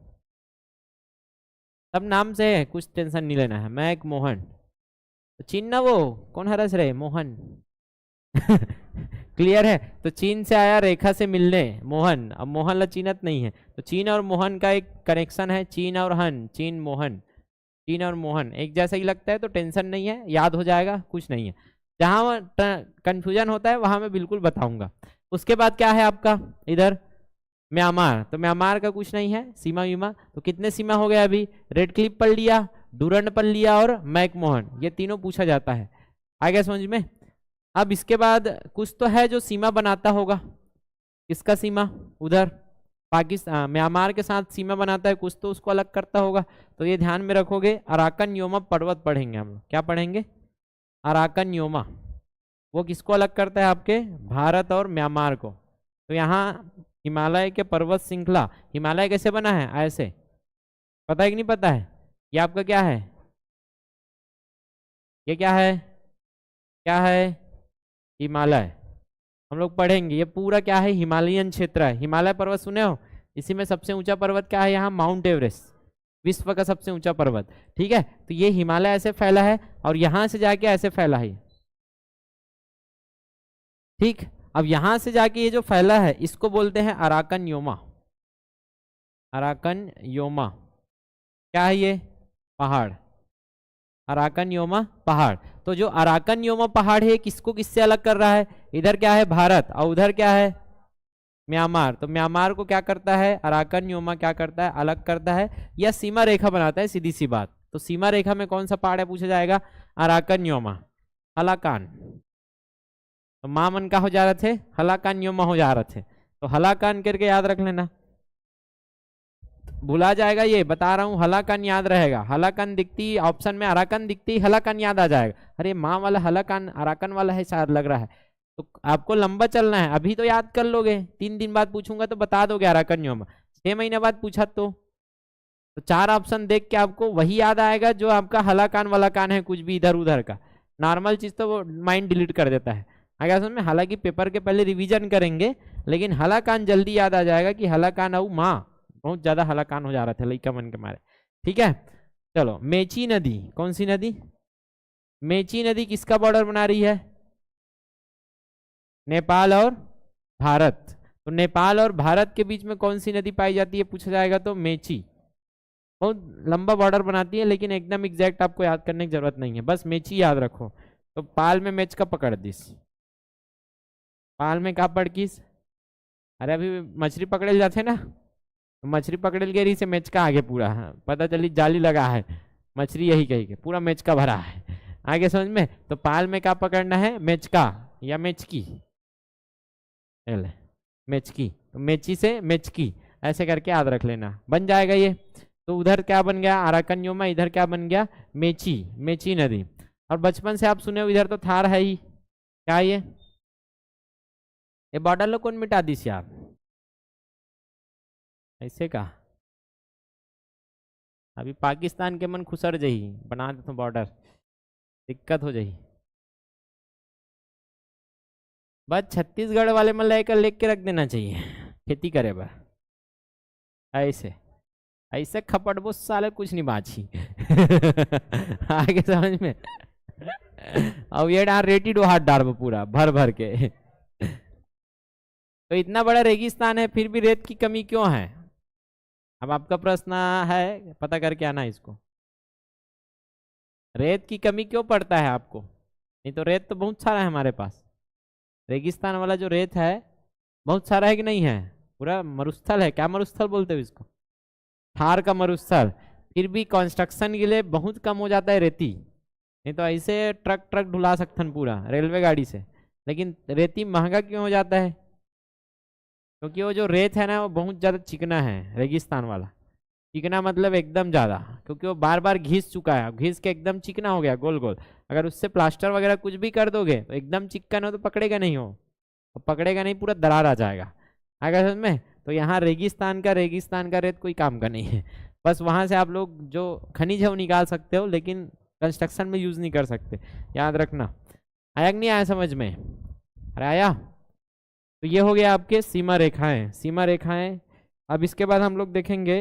सब नाम से है, कुछ टेंशन नहीं लेना है, मैकमोहन। तो चीन ना, वो कौन हरस रहे, मोहन। क्लियर है। तो चीन से आया रेखा से मिलने मोहन, अब मोहन ला चीनत नहीं है, तो चीन और मोहन का एक कनेक्शन है, चीन और हन, चीन मोहन, चीन और मोहन एक जैसा ही लगता है, तो टेंशन नहीं है, याद हो जाएगा, कुछ नहीं है। जहां कंफ्यूजन होता है वहां मैं बिल्कुल बताऊंगा। उसके बाद क्या है आपका इधर, म्यांमार। तो म्यांमार का कुछ नहीं है, सीमा वीमा। तो कितने सीमा हो गए अभी, रेड क्लिफ पढ़ लिया, डुरंड पढ़ लिया, और मैकमोहन, ये तीनों पूछा जाता है। आ गया समझ में। अब इसके बाद कुछ तो है जो सीमा बनाता होगा, किसका सीमा, उधर पाकिस्तान म्यांमार के साथ सीमा बनाता है, कुछ तो उसको अलग करता होगा। तो ये ध्यान में रखोगे, अराकन योमा पर्वत पढ़ेंगे हम लोग। क्या पढ़ेंगे, अराकन योमा, वो किसको अलग करता है, आपके भारत और म्यांमार को। तो यहाँ हिमालय के पर्वत श्रृंखला, हिमालय कैसे बना है, ऐसे, पता है कि नहीं पता है, ये आपका क्या है, ये क्या है, क्या है, हिमालय। हम लोग पढ़ेंगे, ये पूरा क्या है, हिमालयन क्षेत्र है। हिमालय पर्वत सुने हो, इसी में सबसे ऊंचा पर्वत क्या है यहाँ, माउंट एवरेस्ट, विश्व का सबसे ऊंचा पर्वत। ठीक है, तो ये हिमालय ऐसे फैला है, और यहां से जाके ऐसे फैला है। ठीक, अब यहां से जाके ये जो फैला है इसको बोलते हैं अराकन योमा, अराकन योमा। क्या है ये, पहाड़, अराकन योमा पहाड़। तो जो अराकन योमा पहाड़ है किसको किससे अलग कर रहा है, इधर क्या है भारत, और उधर क्या है म्यांमार। तो म्यांमार को क्या करता है, अराकन योमा क्या करता है, अलग करता है, या सीमा रेखा बनाता है, सीधी सी बात। तो सीमा रेखा में कौन सा पहाड़ है पूछा जाएगा, अराकन योमा, हलाकान। तो मामन का हो जा रहे थे, हलाकान योमा हो जा रहे थे, तो हलाकान करके याद रख लेना, भुला जाएगा, ये बता रहा हूँ, हलाकान याद रहेगा। हलाकान दिखती ऑप्शन में, अराकन दिखती, हलाकान याद आ जाएगा। अरे माँ वाला हलाकान अराकन वाला है शायद, लग रहा है। तो आपको लंबा चलना है, अभी तो याद कर लोगे, 3 दिन बाद पूछूंगा तो बता दोगे अराकन योमा, 6 महीने बाद पूछा तो 4 ऑप्शन देख के आपको वही याद आएगा जो आपका हलाकान वाला कान है, कुछ भी इधर उधर का नॉर्मल चीज तो वो माइंड डिलीट कर देता है। आगे समझ में, हालांकि पेपर के पहले रिवीजन करेंगे, लेकिन हलाकान जल्दी याद आ जाएगा कि हलाकान औ माँ, बहुत ज्यादा हलाकान हो जा रहा था लइका मन के मारे। ठीक है, चलो मेची नदी, कौन सी नदी, मेची नदी किसका बॉर्डर बना रही है, नेपाल और भारत। तो नेपाल और भारत के बीच में कौन सी नदी पाई जाती है पूछा जाएगा, तो मेची। बहुत लंबा बॉर्डर बनाती है, लेकिन एकदम एग्जैक्ट आपको याद करने की जरूरत नहीं है, बस मेची याद रखो। तो पाल में मैच का पकड़ दिस, पाल में का पड़ किस, अरे अभी मछली पकड़े जाते ना, तो मछली पकड़े गई से मैच का आगे पूरा, पता चली जाली लगा है, मछली यही कही के पूरा मैच का भरा है, आगे समझ में। तो पाल में का पकड़ना है, मैच का या मैच की, मैच की, तो मेची से मैच की, ऐसे करके याद रख लेना, बन जाएगा ये। तो उधर क्या बन गया अराकन योमा, इधर क्या बन गया मेची, मेची नदी। और बचपन से आप सुने हो इधर तो थार है ही, क्या ये बॉर्डर लो कौन मिटा दी यार, ऐसे का अभी पाकिस्तान के मन खुसर जाही, बना दे तो बॉर्डर, दिक्कत हो जाही। बस छत्तीसगढ़ वाले में लेकर लेके के रख देना चाहिए, खेती करे बा, ऐसे ऐसे खपट वो साले कुछ नहीं बाची। आगे समझ में। अब ये डाल रेटी डो हाथ डाल पूरा भर भर के। तो इतना बड़ा रेगिस्तान है फिर भी रेत की कमी क्यों है, अब आपका प्रश्न है, पता करके आना इसको, रेत की कमी क्यों पड़ता है आपको, नहीं तो रेत तो बहुत सारा है हमारे पास, रेगिस्तान वाला जो रेत है बहुत सारा है कि नहीं है, पूरा मरुस्थल है, क्या मरुस्थल बोलते हो इसको, थार का मरुस्थल। फिर भी कंस्ट्रक्शन के लिए बहुत कम हो जाता है रेती, नहीं तो ऐसे ट्रक ट्रक ढुला सकते पूरा रेलवे गाड़ी से। लेकिन रेती महंगा क्यों हो जाता है? क्योंकि वो जो रेत है ना वो बहुत ज़्यादा चिकना है, रेगिस्तान वाला। चिकना मतलब एकदम ज़्यादा, क्योंकि वो बार बार घिस चुका है, घिस के एकदम चिकना हो गया गोल गोल। अगर उससे प्लास्टर वगैरह कुछ भी कर दोगे तो एकदम चिकन हो तो पकड़ेगा नहीं, हो पकड़ेगा नहीं, पूरा दरार आ जाएगा। अगर समझ में, तो यहाँ रेगिस्तान का रेत कोई काम का नहीं है। बस वहाँ से आप लोग जो खनिज है वो निकाल सकते हो, लेकिन कंस्ट्रक्शन में यूज़ नहीं कर सकते, याद रखना। आया कि नहीं आया समझ में? अरे आया। तो ये हो गया आपके सीमा रेखाएं, सीमा रेखाएं। अब इसके बाद हम लोग देखेंगे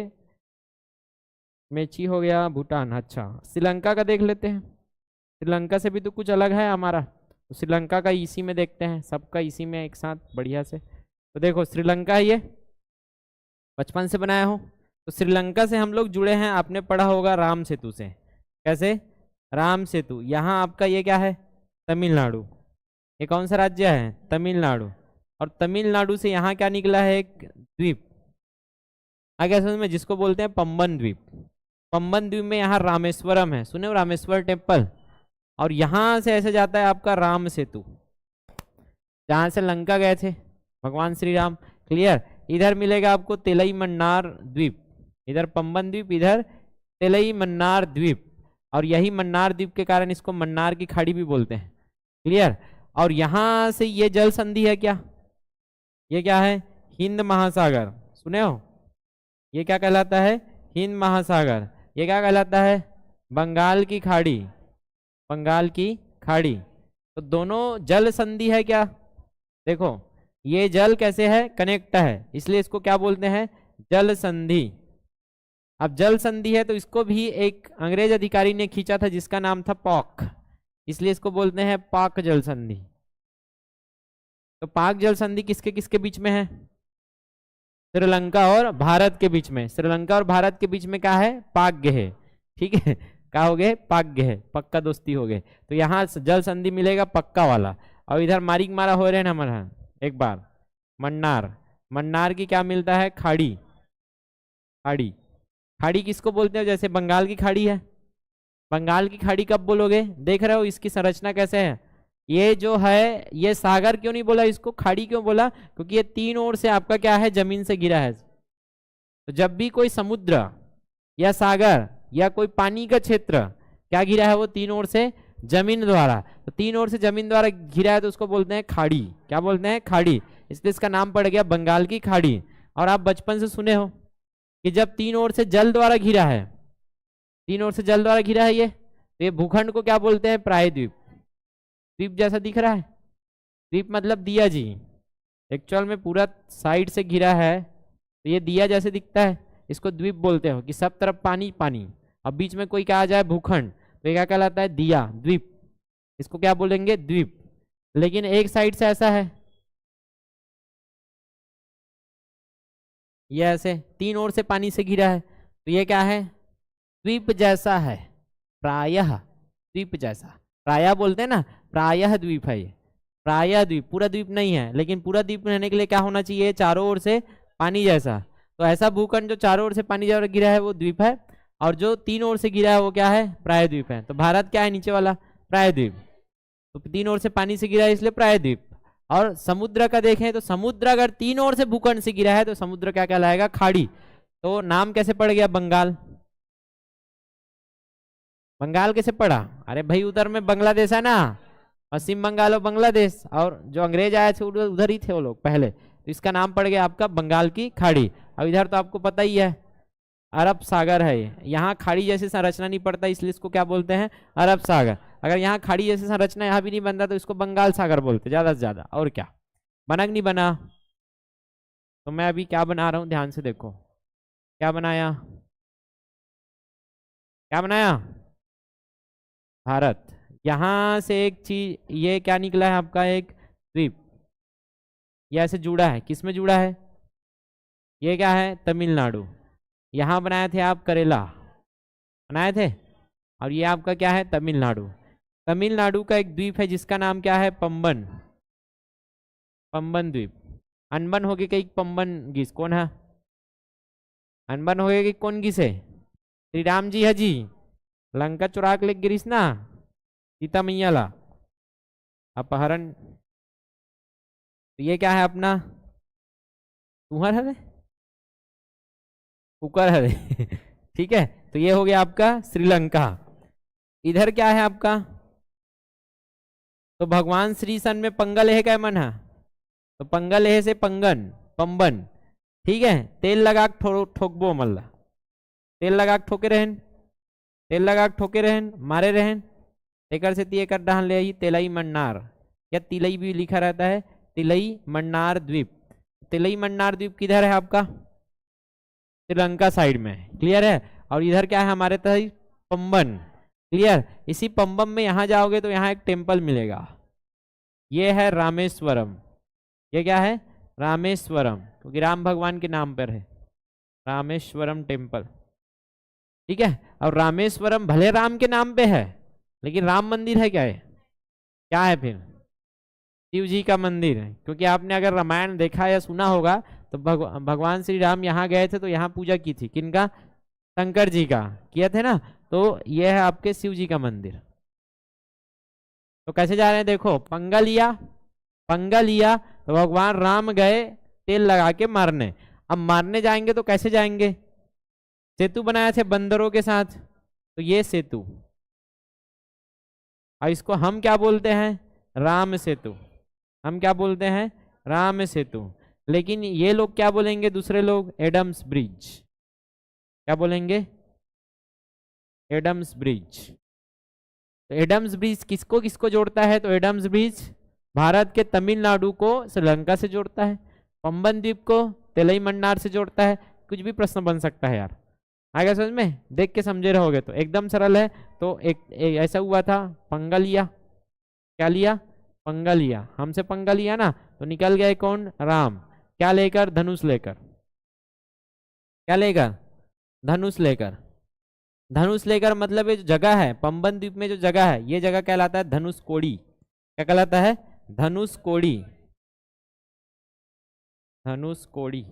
मेची हो गया, भूटान। अच्छा, श्रीलंका का देख लेते हैं। श्रीलंका से भी तो कुछ अलग है हमारा, तो श्रीलंका का इसी में देखते हैं, सबका इसी में एक साथ बढ़िया से। तो देखो श्रीलंका है, ये बचपन से बनाया हो। तो श्रीलंका से हम लोग जुड़े हैं, आपने पढ़ा होगा राम सेतु से। कैसे? राम सेतु। यहाँ आपका ये क्या है? तमिलनाडु। ये कौन सा राज्य है? तमिलनाडु। और तमिलनाडु से यहाँ क्या निकला है? एक द्वीप। आगे समझ में, जिसको बोलते हैं पंबन द्वीप। पंबन द्वीप में यहाँ रामेश्वरम है, सुने हो रामेश्वर टेम्पल। और यहाँ से ऐसे जाता है आपका राम सेतु, जहाँ से लंका गए थे भगवान श्री राम। क्लियर? इधर मिलेगा आपको तेलई मन्नार द्वीप, इधर पंबन द्वीप, इधर तेलई मन्नार द्वीप। और यही मन्नार द्वीप के कारण इसको मन्नार की खाड़ी भी बोलते हैं। क्लियर? और यहाँ से ये जल संधि है क्या? ये क्या है? हिंद महासागर। सुने हो? ये क्या कहलाता है? हिंद महासागर। ये क्या कहलाता है? बंगाल की खाड़ी, बंगाल की खाड़ी। तो दोनों जल संधि है क्या? देखो ये जल कैसे है? कनेक्ट है, इसलिए इसको क्या बोलते हैं? जल संधि। अब जल संधि है तो इसको भी एक अंग्रेज अधिकारी ने खींचा था जिसका नाम था पॉक, इसलिए इसको बोलते हैं पाक जल संधि। तो पाक जल संधि किसके किसके बीच में है? श्रीलंका और भारत के बीच में। श्रीलंका और भारत के बीच में क्या है? पाक है। ठीक है, क्या हो गए? पाक है, पक्का दोस्ती हो गए। तो यहाँ जल संधि मिलेगा पक्का वाला। और इधर मारिक मारा हो रहे हैं हमारा एक बार मन्नार। मन्नार की क्या मिलता है? खाड़ी। खाड़ी, खाड़ी किसको बोलते हैं? जैसे बंगाल की खाड़ी है, बंगाल की खाड़ी कब बोलोगे? देख रहे हो इसकी संरचना कैसे है? ये जो है ये सागर क्यों नहीं बोला, इसको खाड़ी क्यों बोला? क्योंकि ये तीन ओर से आपका क्या है? जमीन से घिरा है। तो जब भी कोई समुद्र या सागर या कोई पानी का क्षेत्र क्या घिरा है? वो तीन ओर से जमीन द्वारा। तो तीन ओर से जमीन द्वारा घिरा है तो उसको बोलते हैं खाड़ी। क्या बोलते हैं? खाड़ी। इसलिए इसका नाम पड़ गया बंगाल की खाड़ी। और आप बचपन से सुने हो कि जब तीन ओर से जल द्वारा घिरा है, तीन ओर से जल द्वारा घिरा है ये, तो ये भूखंड को क्या बोलते हैं? प्रायद्वीप। द्वीप जैसा दिख रहा है, द्वीप मतलब दिया जी। एक्चुअल में पूरा साइड से घिरा है तो ये दिया जैसे दिखता है, इसको द्वीप बोलते हो कि सब तरफ पानी पानी, अब बीच में कोई क्या आ जाए? भूखंड, तो ये क्या कहलाता है? दिया, द्वीप। इसको क्या बोलेंगे? द्वीप। लेकिन एक साइड से ऐसा है, ये ऐसे तीन ओर से पानी से घिरा है, तो ये क्या है? द्वीप जैसा है, प्रायः द्वीप जैसा। प्रायः बोलते हैं ना, प्रायः द्वीप है ये, प्रायः द्वीप। पूरा द्वीप नहीं है, लेकिन पूरा द्वीप रहने के लिए क्या होना चाहिए? चारों ओर से पानी जैसा। तो ऐसा भूखंड जो चारों ओर से पानी जैसा गिरा है वो द्वीप है, और जो तीन ओर से गिरा है वो क्या है? प्रायद्वीप है। तो भारत क्या है? नीचे वाला प्रायद्वीप। तो तीन ओर से पानी से गिरा है इसलिए प्रायद्वीप। और समुद्र का देखें तो समुद्र अगर तीन ओर से भूखंड से गिरा है तो समुद्र क्या कहलाएगा? खाड़ी। तो नाम कैसे पड़ गया? बंगाल। बंगाल कैसे पड़ा? अरे भाई उधर में बांग्लादेश है ना, पश्चिम बंगाल और बांग्लादेश, और जो अंग्रेज आए थे उधर ही थे वो लोग पहले, तो इसका नाम पड़ गया आपका बंगाल की खाड़ी। अब इधर तो आपको पता ही है अरब सागर है, यहाँ खाड़ी जैसी संरचना नहीं पड़ता इसलिए इसको क्या बोलते हैं? अरब सागर। अगर यहाँ खाड़ी जैसी संरचना यहाँ भी नहीं बनता तो इसको बंगाल सागर बोलते ज्यादा से ज्यादा। और क्या बना कि नहीं बना? तो मैं अभी क्या बना रहा हूँ, ध्यान से देखो। क्या बनाया? क्या बनाया? भारत। यहाँ से एक चीज, ये क्या निकला है आपका? एक द्वीप। ये ऐसे जुड़ा है, किस में जुड़ा है? ये क्या है? तमिलनाडु। यहाँ बनाए थे आप करेला, बनाए थे। और ये आपका क्या है? तमिलनाडु। तमिलनाडु का एक द्वीप है जिसका नाम क्या है? पंबन। पंबन द्वीप। अनबन हो गई कहीं पंबन घिस, कौन है? अनबन हो गई कौन घिसे? श्री राम जी है जी, लंका चुरा के ले गिरीश ना सीता मैया ला अपहरण। तो ये क्या है अपना तुहर है कुकर है ठीक है, तो ये हो गया आपका श्रीलंका। इधर क्या है आपका, तो भगवान श्री सन में पंगल है क्या मन है, तो पंगल है से पंगन पंबन, ठीक है। तेल लगा ठोकबो मल्ला, तेल लगा ठोके रहन, तेल लगा ठोके रहन मारे रहन, तेकर से तिये कर डाल ले तेलई मन्नार, या तिलई भी लिखा रहता है, तिलई मन्नार द्वीप। तिलई मन्नार द्वीप किधर है आपका, श्रीलंका साइड में, क्लियर है। और इधर क्या है हमारे तरह पंबन, क्लियर। इसी पंबम में यहाँ जाओगे तो यहाँ एक टेम्पल मिलेगा, ये है रामेश्वरम। ये क्या है, रामेश्वरम, क्योंकि राम भगवान के नाम पर है रामेश्वरम टेम्पल, ठीक है। और रामेश्वरम भले राम के नाम पे है, लेकिन राम मंदिर है क्या है, क्या है फिर शिव जी का मंदिर है। क्योंकि आपने अगर रामायण देखा या सुना होगा तो भगवान श्री राम यहाँ गए थे तो यहाँ पूजा की थी, किनका, शंकर जी का किया थे ना। तो यह है आपके शिव जी का मंदिर। तो कैसे जा रहे हैं देखो, पंगा लिया, पंगा लिया तो भगवान राम गए तेल लगा के मारने। अब मारने जाएंगे तो कैसे जाएंगे, सेतु बनाया थे बंदरों के साथ, तो ये सेतु, और इसको हम क्या बोलते हैं, राम सेतु। हम क्या बोलते हैं, राम सेतु। लेकिन ये लोग क्या बोलेंगे, दूसरे लोग एडम्स ब्रिज, क्या बोलेंगे, एडम्स ब्रिज। तो एडम्स ब्रिज किसको किसको जोड़ता है, तो एडम्स ब्रिज भारत के तमिलनाडु को श्रीलंका से जोड़ता है, पंबन द्वीप को तेलई मन्नार से जोड़ता है। कुछ भी प्रश्न बन सकता है यार, आगे समझ में, देख के समझे रहोगे तो एकदम सरल है। तो एक ऐसा हुआ था, पंगा लिया, क्या लिया, पंगा लिया, हमसे पंगा लिया ना, तो निकल गए कौन, राम, क्या लेकर, धनुष लेकर, क्या लेकर, धनुष लेकर। धनुष लेकर मतलब ये जो जगह है पंबन द्वीप में, जो जगह है ये जगह कहलाता है धनुष कोड़ी, क्या कहलाता है, धनुष कोड़ी, धनुष कोड़ी।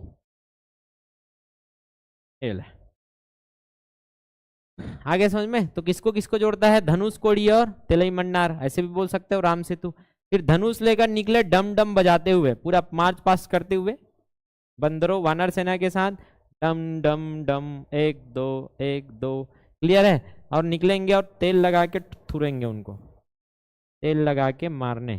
आगे समझ में, तो किसको किसको जोड़ता है, धनुष कोड़ी और तेलई मन्नार, ऐसे भी बोल सकते हो राम सेतु। फिर धनुष लेकर निकले डम डम बजाते हुए, पूरा मार्च पास करते हुए बंदरों वानर सेना के साथ, डम डम डम, एक दो एक दो, क्लियर है। और निकलेंगे और तेल लगा के थुरेंगे उनको, तेल लगा के मारने,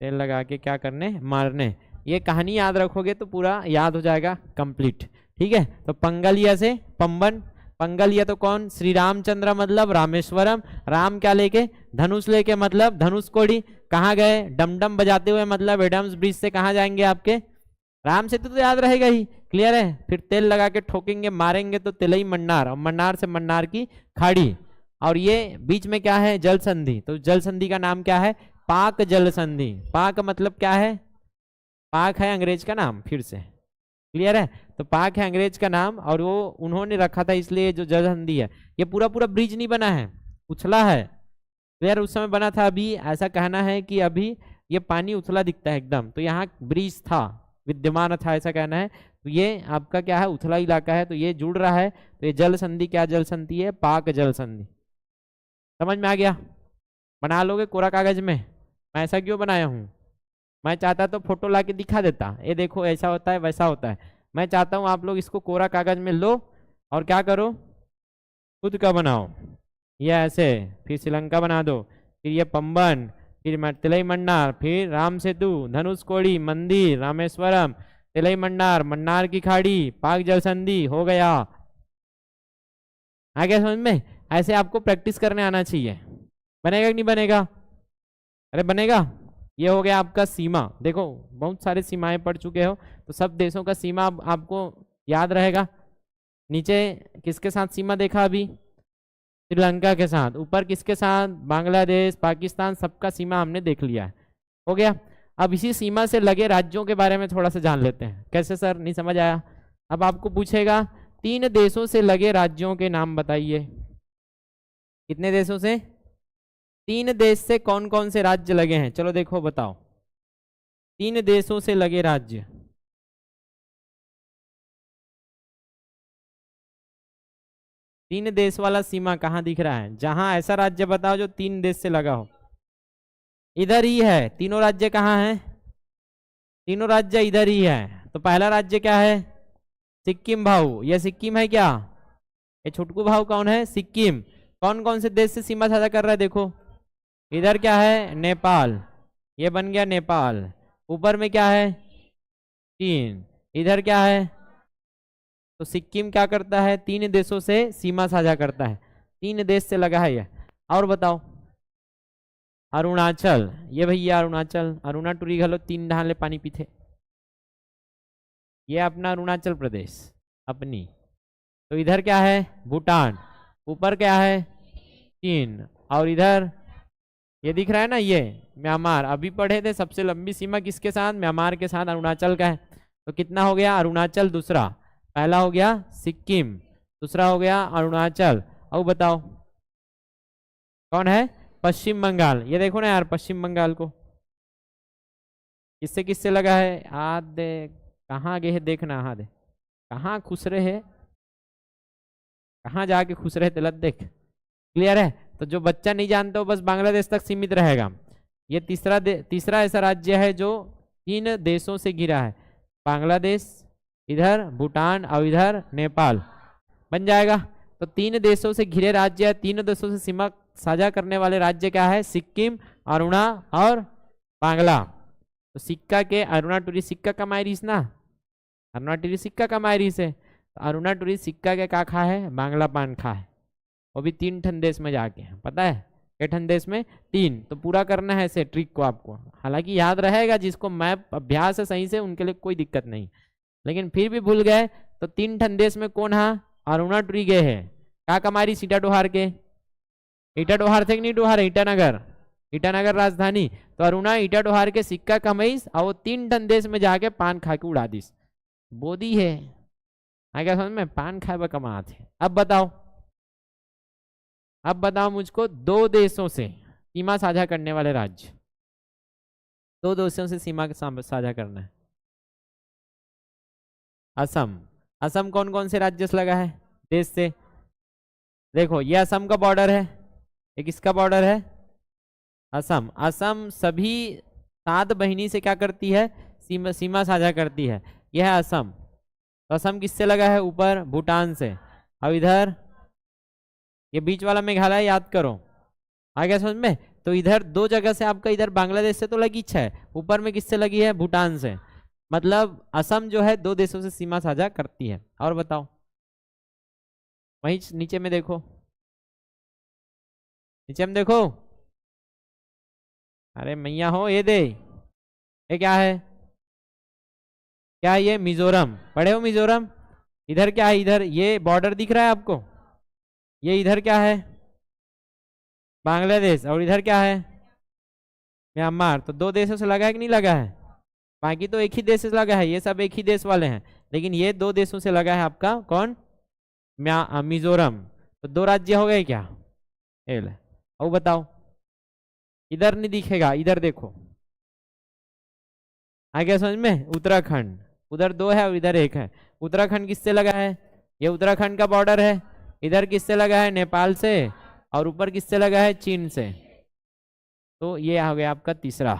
तेल लगा के क्या करने, मारने। ये कहानी याद रखोगे तो पूरा याद हो जाएगा कंप्लीट, ठीक है। तो पंगलिया से पंबन, पंगलिया तो कौन, श्री रामचंद्र मतलब रामेश्वरम, राम क्या लेके, धनुष लेके मतलब धनुष कोड़ी। कहाँ गए, डमडम बजाते हुए मतलब एडम्स ब्रिज से कहाँ जाएंगे आपके, राम सेतु तो याद रहेगा ही, क्लियर है। फिर तेल लगा के ठोकेंगे मारेंगे तो तेलई मन्नार, और मन्नार से मन्नार की खाड़ी, और ये बीच में क्या है, जल संधि। तो जल संधि का नाम क्या है, पाक जल संधि। पाक मतलब क्या है, पाक है अंग्रेज का नाम, फिर से क्लियर है। तो पाक है अंग्रेज का नाम, और वो उन्होंने रखा था, इसलिए जो जल संधि है, ये पूरा पूरा ब्रिज नहीं बना है, उछला है, क्लियर। उस समय बना था, अभी ऐसा कहना है कि अभी ये पानी उछला दिखता है एकदम, तो यहाँ ब्रिज था, विद्यमान था, ऐसा कहना है। तो ये आपका क्या है, उथला इलाका है, तो ये जुड़ रहा है। तो ये जल संधि, क्या जल संधि है, पाक जल संधि। समझ में आ गया, बना लोगे कोरा कागज में। मैं ऐसा क्यों बनाया हूँ, मैं चाहता तो फोटो ला के दिखा देता, ये देखो ऐसा होता है वैसा होता है। मैं चाहता हूँ आप लोग इसको कोरा कागज में लो और क्या करो, खुद का बनाओ। ये ऐसे, फिर श्रीलंका बना दो, फिर ये पंबन, फिर तिलई मन्नार, फिर राम सेतु, धनुष कोड़ी, मंदिर, रामेश्वरम, तिलई मन्नार, मन्नार की खाड़ी, पाक जल संधि, हो गया। आ गया समझ में। ऐसे आपको प्रैक्टिस करने आना चाहिए। बनेगा कि नहीं बनेगा, अरे बनेगा। ये हो गया आपका सीमा। देखो बहुत सारे सीमाएं पढ़ चुके हो, तो सब देशों का सीमा आपको याद रहेगा। नीचे किसके साथ सीमा देखा अभी, श्रीलंका के साथ। ऊपर किसके साथ, बांग्लादेश, पाकिस्तान, सबका सीमा हमने देख लिया है, हो गया। अब इसी सीमा से लगे राज्यों के बारे में थोड़ा सा जान लेते हैं। कैसे सर, नहीं समझ आया। अब आपको पूछेगा 3 देशों से लगे राज्यों के नाम बताइए। कितने देशों से, 3 देश से कौन कौन से राज्य लगे हैं, चलो देखो बताओ। 3 देशों से लगे राज्य, तीन देश वाला सीमा कहाँ दिख रहा है? जहां ऐसा राज्य बताओ जो तीन देश से लगा हो। इधर ही है, तीनों राज्य कहाँ है? तीनों राज्य इधर ही है। तो पहला राज्य क्या है? सिक्किम भाऊ, ये सिक्किम है क्या? ये छोटकू भाऊ कौन है? सिक्किम। कौन कौन से देश से सीमा साझा कर रहा है देखो। इधर क्या है? नेपाल, ये बन गया नेपाल। ऊपर में क्या है? चीन। इधर क्या है? तो सिक्किम क्या करता है? तीन देशों से सीमा साझा करता है, तीन देश से लगा है ये। और बताओ। अरुणाचल, ये भैया अरुणाचल, अरुणा टूरी घलो तीन ढाले पानी पीते। ये अपना अरुणाचल प्रदेश अपनी। तो इधर क्या है? भूटान। ऊपर क्या है? चीन। और इधर ये दिख रहा है ना, ये म्यांमार। अभी पढ़े थे सबसे लंबी सीमा किसके साथ? म्यांमार के साथ, अरुणाचल का है। तो कितना हो गया? अरुणाचल दूसरा, पहला हो गया सिक्किम, दूसरा हो गया अरुणाचल। अब बताओ कौन है? पश्चिम बंगाल। ये देखो ना यार, पश्चिम बंगाल को किससे किससे लगा है? आधे कहाँ गए है देखना, आधे कहाँ खुश रहे, कहाँ जाके खुश रहे तिलक देख। क्लियर है? तो जो बच्चा नहीं जानता वो बस बांग्लादेश तक सीमित रहेगा। ये तीसरा ऐसा राज्य है जो तीन देशों से घिरा है, बांग्लादेश, इधर भूटान और इधर नेपाल। बन जाएगा। तो तीन देशों से घिरे राज्य है, तीन देशों से सीमा साझा करने वाले राज्य क्या है? सिक्किम, अरुणा और बांग्ला। तो सिक्का के अरुणा टूरी सिक्का कमाई रही ना, अरुणा टूरी सिक्का कमाई रही से। तो अरुणा टूरी सिक्का के का खा है? बांग्ला पान खा है, वो भी तीन ठन देश में जाके, पता है के ठन देश में? तीन। तो पूरा करना है ऐसे ट्रिक को आपको, हालांकि याद रहेगा, जिसको मैप अभ्यास है सही से उनके लिए कोई दिक्कत नहीं, लेकिन फिर भी भूल गए तो तीन ठन देश में कौन है? अरुणा टूरी गए है। का कमारी? सीटा डोहार के, ईटा डोहार थे कि नहीं डोहार? ईटानगर, ईटानगर राजधानी। तो अरुणा ईटा डोहार के सिक्का कमाईस और वो तीन ठन देश में जाके पान खा के उड़ा दीस। बोदी है आगे समझ में, पान खाए ब कमा थे। अब बताओ, अब बताओ मुझको, दो देशों से सीमा साझा करने वाले राज्य, दो देशों से सीमा साझा करना है। असम। असम कौन कौन से राज्य से लगा है? देश से। देखो ये असम का बॉर्डर है, ये किसका बॉर्डर है? असम। असम सभी 7 बहिनी से क्या करती है? सीमा साझा करती है। यह है असम। तो असम किससे लगा है? ऊपर भूटान से। अब इधर ये बीच वाला मेघालय याद करो, आ गया समझ में? तो इधर दो जगह से आपका, इधर बांग्लादेश से तो लगी है, ऊपर में किससे लगी है? भूटान से। मतलब असम जो है दो देशों से सीमा साझा करती है। और बताओ, वहीं नीचे में देखो, नीचे में देखो, अरे मैया हो, ये दे, ये क्या है? क्या है ये? मिजोरम। पढ़े हो मिजोरम? इधर क्या है? इधर ये बॉर्डर दिख रहा है आपको, ये इधर क्या है? बांग्लादेश। और इधर क्या है? म्यांमार। तो दो देशों से लगा है कि नहीं लगा है? बाकी तो एक ही देश से लगा है, ये सब एक ही देश वाले हैं, लेकिन ये दो देशों से लगा है आपका कौन? मिजोरम। तो दो राज्य हो गए क्या? अब बताओ, इधर नहीं दिखेगा, इधर देखो, आ गया समझ में? उत्तराखंड। उधर दो है और इधर एक है। उत्तराखंड किससे लगा है? ये उत्तराखंड का बॉर्डर है। इधर किससे लगा है? नेपाल से। और ऊपर किससे लगा है? चीन से। तो ये आ गया आपका तीसरा।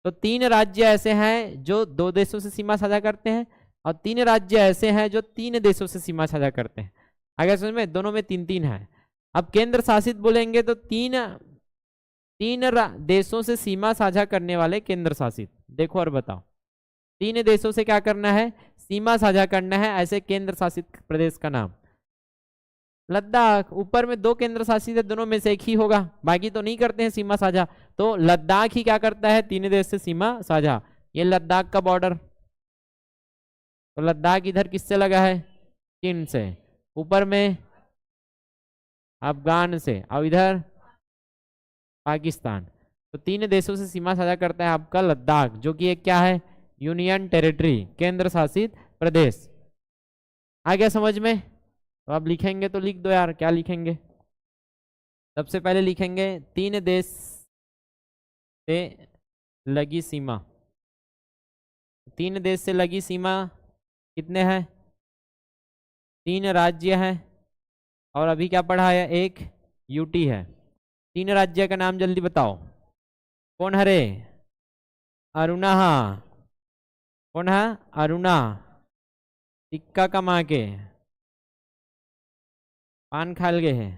तो तीन राज्य ऐसे हैं जो दो देशों से सीमा साझा करते हैं, और तीन राज्य ऐसे हैं जो तीन देशों से सीमा साझा करते हैं। आगे समझ में? दोनों में तीन तीन है। अब केंद्र शासित बोलेंगे तो तीन देशों से सीमा साझा करने वाले केंद्र शासित। देखो और बताओ, तीन देशों से क्या करना है? सीमा साझा करना है, ऐसे केंद्र शासित प्रदेश का नाम लद्दाख। ऊपर में दो केंद्र शासित है, दोनों में से एक ही होगा, बाकी तो नहीं करते हैं सीमा साझा। तो लद्दाख ही क्या करता है? तीन देश से सीमा साझा। ये लद्दाख का बॉर्डर। तो लद्दाख इधर किससे लगा है? चीन से। ऊपर में अफगान से, और इधर पाकिस्तान। तो तीन देशों से सीमा साझा करता है आपका लद्दाख, जो कि एक क्या है? यूनियन टेरिटरी, केंद्र शासित प्रदेश। आ गया समझ में? तो आप लिखेंगे तो लिख दो यार, क्या लिखेंगे? सबसे पहले लिखेंगे तीन देश से लगी सीमा। तीन देश से लगी सीमा कितने हैं? तीन राज्य हैं और अभी क्या पढ़ा है, एक यूटी है। 3 राज्य का नाम जल्दी बताओ। कौन हरे? अरुणा। कौन है? अरुणा। टिक्का कमा के पान खाल गए हैं,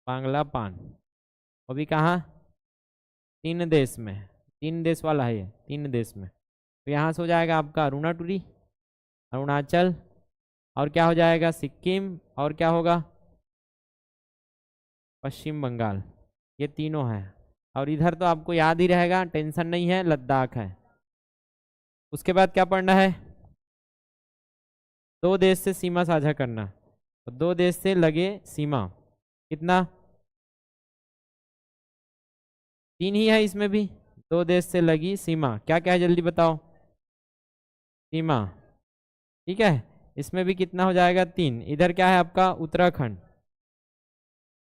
बांग्ला पान। अभी कहाँ? 3 देश में, 3 देश वाला है ये, 3 देश में। तो यहाँ से हो जाएगा आपका अरुणाचुरी, अरुणाचल, और क्या हो जाएगा, सिक्किम, और क्या होगा, पश्चिम बंगाल। ये तीनों है। और इधर तो आपको याद ही रहेगा, टेंशन नहीं है, लद्दाख है। उसके बाद क्या पढ़ना है, 2 देश से सीमा साझा करना। तो 2 देश से लगे सीमा, कितना? 3 ही है इसमें भी। 2 देश से लगी सीमा क्या क्या है जल्दी बताओ। सीमा, ठीक है। इसमें भी कितना हो जाएगा, 3। इधर क्या है आपका, उत्तराखंड।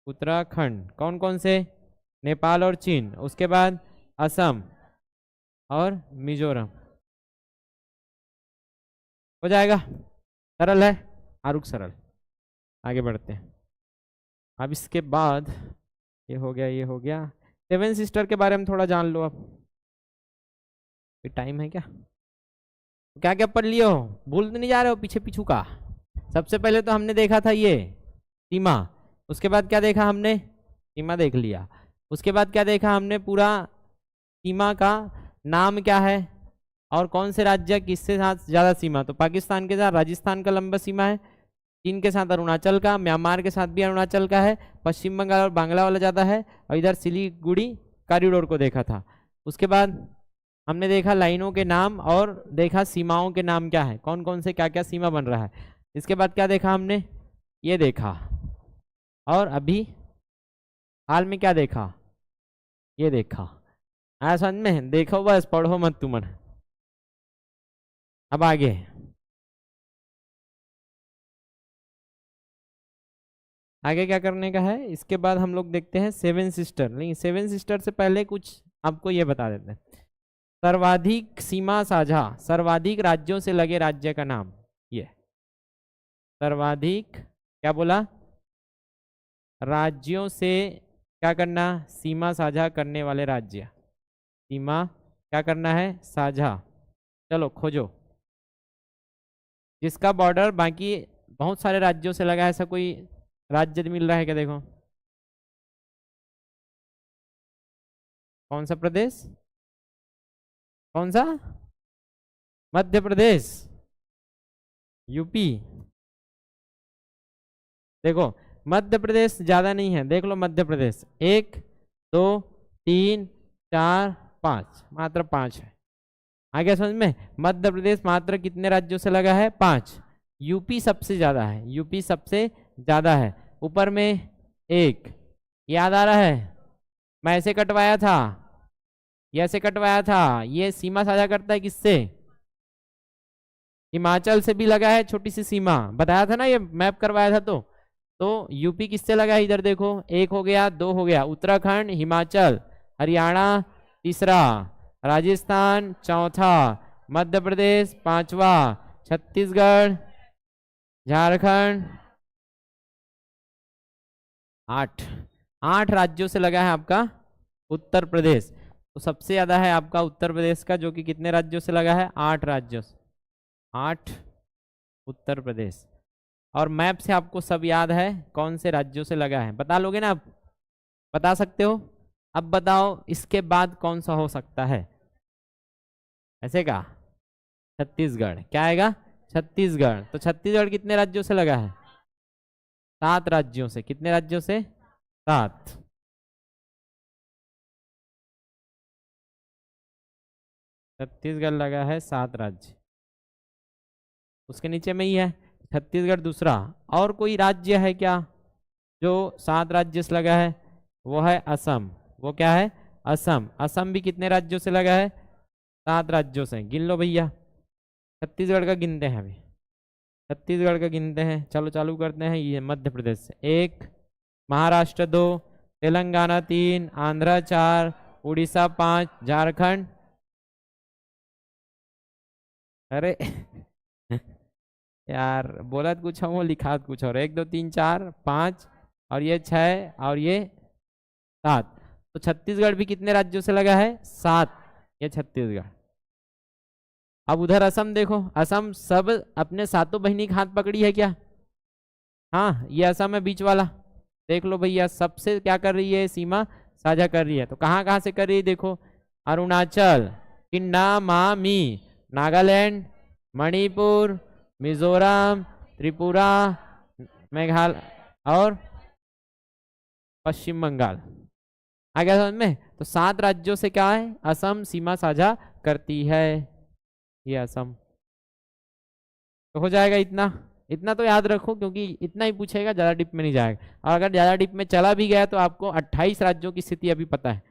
उत्तराखंड कौन कौन से? नेपाल और चीन। उसके बाद असम और मिजोरम। हो जाएगा, सरल है, आरुख सरल। आगे बढ़ते हैं। अब इसके बाद ये हो गया, ये हो गया। 7 सिस्टर के बारे में थोड़ा जान लो। अब टाइम है क्या? क्या क्या पढ़ लियो, भूल तो नहीं जा रहे हो पीछे पीछू का? सबसे पहले तो हमने देखा था ये सीमा। उसके बाद क्या देखा हमने, सीमा देख लिया। उसके बाद क्या देखा हमने, पूरा सीमा का नाम क्या है, और कौन से राज्य किससे साथ ज्यादा सीमा। तो पाकिस्तान के साथ राजस्थान का लंबा सीमा है, चीन के साथ अरुणाचल का, म्यांमार के साथ भी अरुणाचल का है, पश्चिम बंगाल और बांग्ला वाला ज्यादा है, और इधर सिलीगुड़ी कॉरिडोर को देखा था। उसके बाद हमने देखा लाइनों के नाम, और देखा सीमाओं के नाम क्या है, कौन कौन से क्या क्या सीमा बन रहा है। इसके बाद क्या देखा हमने, ये देखा। और अभी हाल में क्या देखा, ये देखा। आया समझ में? देखो बस, पढ़ो मत तुम। अब आगे आगे क्या करने का है, इसके बाद हम लोग देखते हैं 7 सिस्टर। नहीं, 7 सिस्टर से पहले कुछ आपको ये बता देते हैं। सर्वाधिक सीमा साझा, सर्वाधिक राज्यों से लगे राज्य का नाम। ये सर्वाधिक क्या बोला, राज्यों से क्या करना, सीमा साझा करने वाले राज्य। सीमा क्या करना है, साझा। चलो खोजो, जिसका बॉर्डर बाकी बहुत सारे राज्यों से लगा है, ऐसा कोई राज्य मिल रहा है क्या? देखो, कौन सा प्रदेश, कौन सा? मध्य प्रदेश, यूपी। देखो मध्य प्रदेश ज्यादा नहीं है, देख लो मध्य प्रदेश 1 2 3 4 5, मात्र 5 है। आगे समझ में? मध्य प्रदेश मात्र कितने राज्यों से लगा है, 5। यूपी सबसे ज्यादा है, यूपी सबसे ज्यादा है, ऊपर में 1। याद आ रहा है, मैं ऐसे कटवाया था, ये ऐसे कटवाया था। ये सीमा साझा करता है किससे, हिमाचल से भी लगा है छोटी सी सीमा, बताया था ना, ये मैप करवाया था। तो यूपी किससे लगा है, इधर देखो, 1 हो गया, 2 हो गया, उत्तराखंड, हिमाचल, हरियाणा तीसरा, राजस्थान चौथा, मध्य प्रदेश 5वां, छत्तीसगढ़, झारखंड 8 राज्यों से लगा है आपका उत्तर प्रदेश। तो सबसे ज्यादा है आपका उत्तर प्रदेश का, जो कि कितने राज्यों से लगा है, 8 राज्यों से। 8 उत्तर प्रदेश। और मैप से आपको सब याद है कौन से राज्यों से लगा है, बता लोगे ना आप? बता सकते हो? अब बताओ इसके बाद कौन सा हो सकता है, ऐसे का? छत्तीसगढ़। क्या आएगा, छत्तीसगढ़। तो छत्तीसगढ़ कितने राज्यों से लगा है, 7 राज्यों से। कितने राज्यों से, 7। छत्तीसगढ़ लगा है 7 राज्य, उसके नीचे में ही है छत्तीसगढ़ दूसरा। और कोई राज्य है क्या जो 7 राज्य से लगा है? वो है असम। वो क्या है, असम। असम भी कितने राज्यों से लगा है, 7 राज्यों से। गिन लो भैया, छत्तीसगढ़ का गिनते हैं अभी, छत्तीसगढ़ का गिनते हैं। चलो चालू करते हैं। ये मध्य प्रदेश से 1, महाराष्ट्र 2, तेलंगाना 3, आंध्र 4, उड़ीसा 5, झारखंड, अरे यार बोला तो कुछ हो, लिखा तो कुछ और। 1 2 3 4 5 और ये 6 और ये 7। तो छत्तीसगढ़ भी कितने राज्यों से लगा है? 7। ये छत्तीसगढ़। अब उधर असम देखो, असम सब अपने सातों बहिनी के हाथ पकड़ी है क्या? हाँ, ये असम है बीच वाला। देख लो भैया, सबसे क्या कर रही है? सीमा साझा कर रही है। तो कहाँ कहाँ से कर रही है देखो, अरुणाचल, किन्नामामी, नागालैंड, मणिपुर, मिजोरम, त्रिपुरा, मेघालय और पश्चिम बंगाल। आ गया समझ में? तो 7 राज्यों से क्या है? असम सीमा साझा करती है, ये असम। तो हो जाएगा इतना। इतना तो याद रखो, क्योंकि इतना ही पूछेगा, ज्यादा डिप में नहीं जाएगा। और अगर ज्यादा डिप में चला भी गया तो आपको 28 राज्यों की स्थिति अभी पता है।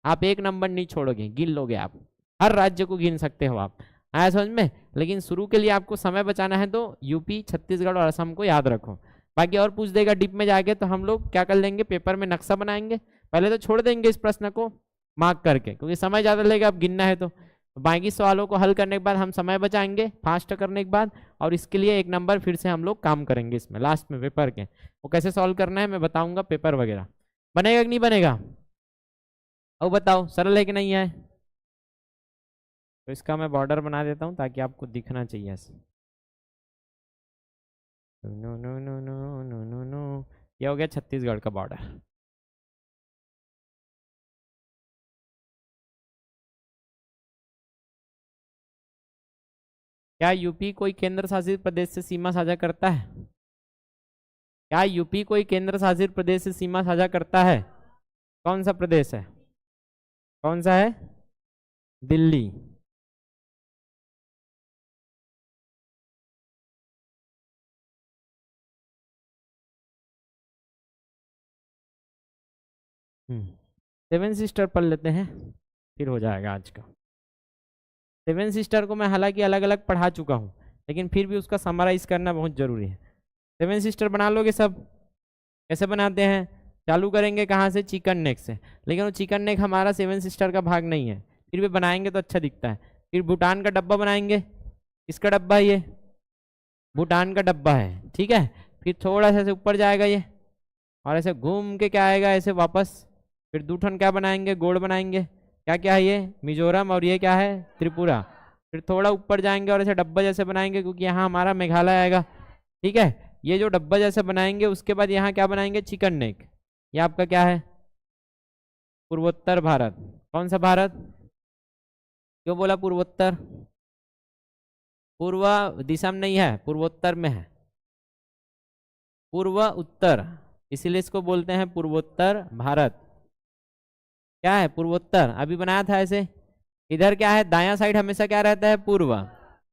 आप एक नंबर नहीं छोड़ोगे, गिन लोगे आप, हर राज्य को गिन सकते हो आप। आया समझ में? लेकिन शुरू के लिए आपको समय बचाना है तो यूपी, छत्तीसगढ़ और असम को याद रखो। बाकी और पूछ देगा डिप में जाके तो हम लोग क्या कर लेंगे, पेपर में नक्शा बनाएंगे। पहले तो छोड़ देंगे इस प्रश्न को मार्क करके, क्योंकि समय ज्यादा लगेगा अब गिनना है तो। बाकी सवालों को हल करने के बाद हम समय बचाएंगे फास्ट करने के बाद, और इसके लिए 1 नंबर फिर से हम लोग काम करेंगे इसमें लास्ट में पेपर के। वो कैसे सॉल्व करना है मैं बताऊंगा, पेपर वगैरह। बनेगा कि नहीं बनेगा? अब बताओ, सरल है कि नहीं है? तो इसका मैं बॉर्डर बना देता हूँ ताकि आपको दिखना चाहिए ऐसे। No no no no no no no, ये हो गया छत्तीसगढ़ का बॉर्डर। क्या यूपी कोई केंद्र शासित प्रदेश से सीमा साझा करता है? क्या यूपी कोई केंद्र शासित प्रदेश से सीमा साझा करता है? कौन सा प्रदेश है? कौन सा है? दिल्ली। सेवन सिस्टर पढ़ लेते हैं, फिर हो जाएगा आज का। सेवन सिस्टर को मैं हालांकि अलग अलग पढ़ा चुका हूँ, लेकिन फिर भी उसका समराइज करना बहुत जरूरी है। सेवन सिस्टर बना लोगे सब? कैसे बनाते हैं? चालू करेंगे कहाँ से? चिकन नेक से। लेकिन वो चिकन नेक हमारा सेवन सिस्टर का भाग नहीं है, फिर भी बनाएंगे तो अच्छा दिखता है। फिर भूटान का डब्बा बनाएंगे। किसका डब्बा है ये? भूटान का डब्बा है, ठीक है। फिर थोड़ा सा ऐसे ऊपर जाएगा ये, और ऐसे घूम के क्या आएगा ऐसे वापस। फिर दूठन क्या बनाएंगे? गोड़ बनाएंगे। क्या क्या है ये? मिजोरम, और ये क्या है? त्रिपुरा। फिर थोड़ा ऊपर जाएंगे और ऐसे डब्बा जैसे बनाएंगे, क्योंकि यहाँ हमारा मेघालय आएगा, ठीक है। ये जो डब्बा जैसे बनाएंगे उसके बाद यहाँ क्या बनाएंगे? Chicken neck. ये आपका क्या है? पूर्वोत्तर भारत। कौन सा भारत? क्यों बोला पूर्वोत्तर? पूर्व दिशा में नहीं है, पूर्वोत्तर में है। पूर्व उत्तर, इसीलिए इसको बोलते हैं पूर्वोत्तर भारत। क्या है? पूर्वोत्तर। अभी बनाया था ऐसे। इधर क्या है? दायां साइड हमेशा क्या रहता है? पूर्व।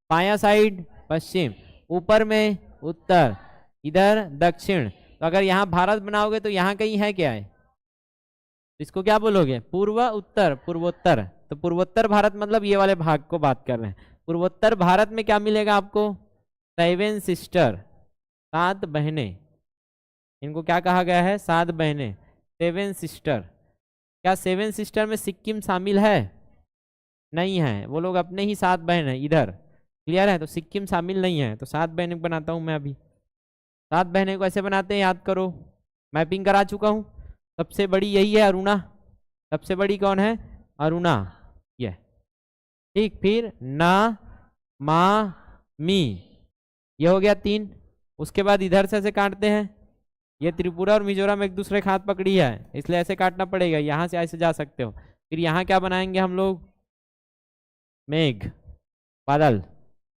बायां साइड पश्चिम। ऊपर में उत्तर, इधर दक्षिण। तो अगर यहाँ भारत बनाओगे तो यहाँ कहीं है क्या है? इसको क्या बोलोगे? पूर्व उत्तर, पूर्वोत्तर। तो पूर्वोत्तर भारत मतलब ये वाले भाग को बात कर रहे हैं। पूर्वोत्तर भारत में क्या मिलेगा आपको? सेवन सिस्टर, 7 बहनें। इनको क्या कहा गया है? 7 बहनें, सेवन सिस्टर। क्या सेवन सिस्टर में सिक्किम शामिल है? नहीं है, वो लोग अपने ही 7 बहन है इधर। क्लियर है? तो सिक्किम शामिल नहीं है। तो 7 बहनें बनाता हूं मैं अभी। 7 बहनें को ऐसे बनाते हैं, याद करो। मैपिंग करा चुका हूँ। सबसे बड़ी यही है, अरुणा। सबसे बड़ी कौन है? अरुणा, ये। ठीक, फिर ना, मा, मी, ये हो गया 3। उसके बाद इधर से ऐसे काटते हैं। ये त्रिपुरा और मिजोरम एक दूसरे के हाथ पकड़ी है, इसलिए ऐसे काटना पड़ेगा। यहाँ से ऐसे जा सकते हो। फिर यहाँ क्या बनाएंगे हम लोग? मेघ, बादल।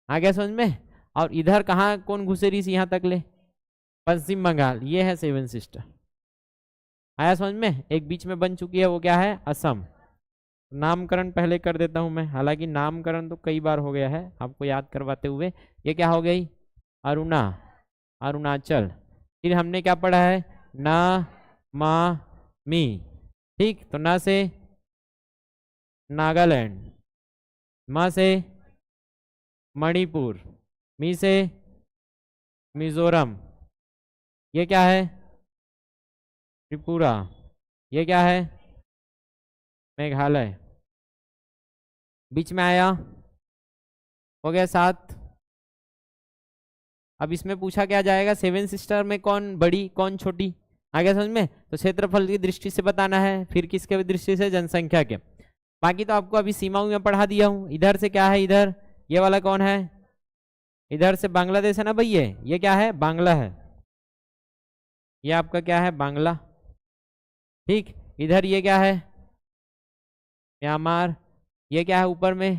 आ गया समझ में? और इधर कहाँ कौन घुसेरी से यहाँ तक ले? पश्चिम बंगाल। ये है सेवन सिस्टर। आया समझ में? एक बीच में बन चुकी है, वो क्या है? असम। नामकरण पहले कर देता हूं मैं, हालांकि नामकरण तो कई बार हो गया है आपको याद करवाते हुए। ये क्या हो गई? अरुणा, अरुणाचल। फिर हमने क्या पढ़ा है? ना, मा, मी। ठीक, तो ना से नागालैंड, मा से मणिपुर, मी से मिजोरम। ये क्या है? त्रिपुरा। ये क्या है? मेघालय। बीच में आया, हो गया 7। अब इसमें पूछा क्या जाएगा, 7 सिस्टर में कौन बड़ी कौन छोटी, आ गया समझ में। तो क्षेत्रफल की दृष्टि से बताना है, फिर किसके दृष्टि से, जनसंख्या के। बाकी तो आपको अभी सीमाओं में पढ़ा दिया हूँ। इधर से क्या है, इधर ये वाला कौन है, इधर से बांग्लादेश है ना भाई, ये क्या है, बांग्ला है, ये आपका क्या है, बांग्ला। ठीक, इधर ये क्या है, म्यांमार, ये क्या है ऊपर में,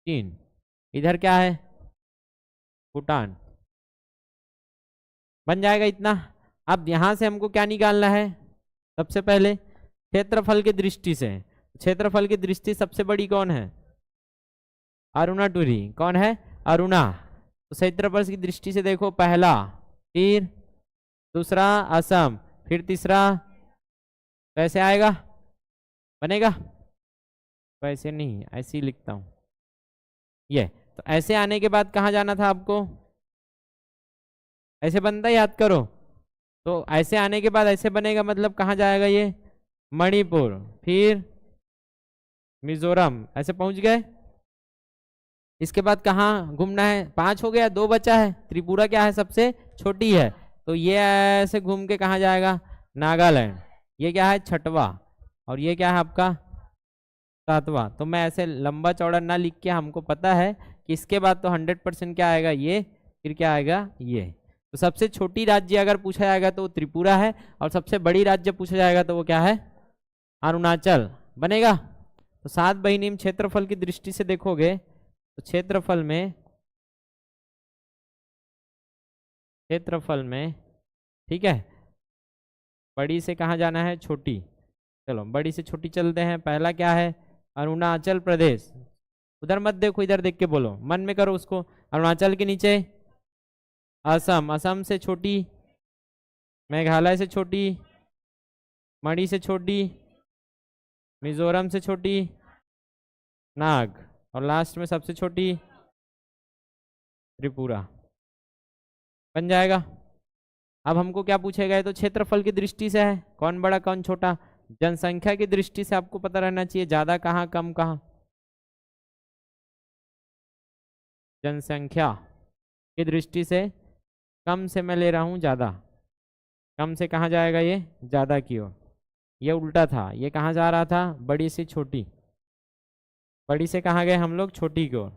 चीन, इधर क्या है, भूटान। बन जाएगा इतना। अब यहां से हमको क्या निकालना है, सबसे पहले क्षेत्रफल की दृष्टि से। क्षेत्रफल की दृष्टि सबसे बड़ी कौन है, अरुणाचल, कौन है, अरुणा। तो क्षेत्रफल की दृष्टि से देखो, पहला, फिर दूसरा असम, फिर तीसरा, कैसे आएगा, बनेगा, वैसे नहीं, ऐसे ही लिखता हूं ये। तो ऐसे आने के बाद कहाँ जाना था आपको, ऐसे बनता, याद करो। तो ऐसे आने के बाद ऐसे बनेगा, मतलब कहाँ जाएगा ये, मणिपुर, फिर मिजोरम, ऐसे पहुंच गए। इसके बाद कहाँ घूमना है, 5 हो गया, 2 बचा है। त्रिपुरा क्या है, सबसे छोटी है, तो ये ऐसे घूम के कहाँ जाएगा, नागालैंड। ये क्या है, 6वां, और ये क्या है आपका 7वां। तो मैं ऐसे लंबा चौड़ा ना लिख के, हमको पता है कि इसके बाद तो 100% क्या आएगा, ये, फिर क्या आएगा, ये। तो सबसे छोटी राज्य अगर पूछा जाएगा तो वो त्रिपुरा है, और सबसे बड़ी राज्य पूछा जाएगा तो वो क्या है, अरुणाचल बनेगा। तो 7 बहिनीम क्षेत्रफल की दृष्टि से देखोगे तो क्षेत्रफल में ठीक है, बड़ी से कहाँ जाना है, छोटी। चलो बड़ी से छोटी चलते हैं। पहला क्या है, अरुणाचल प्रदेश, उधर मत देखो, इधर देख के बोलो, मन में करो उसको। अरुणाचल के नीचे असम, असम से छोटी, मेघालय से छोटी, मणि से छोटी, मिजोरम से छोटी, नाग, और लास्ट में सबसे छोटी त्रिपुरा। बन जाएगा। अब हमको क्या पूछेगा, है तो क्षेत्रफल की दृष्टि से है, कौन बड़ा कौन छोटा। जनसंख्या की दृष्टि से आपको पता रहना चाहिए, ज्यादा कहाँ कम कहाँ। जनसंख्या की दृष्टि से कम से मैं ले रहा हूँ ज्यादा, कम से कहाँ जाएगा, ये ज्यादा की ओर। ये उल्टा था, ये कहाँ जा रहा था, बड़ी से छोटी, बड़ी से कहाँ गए हम लोग, छोटी की ओर।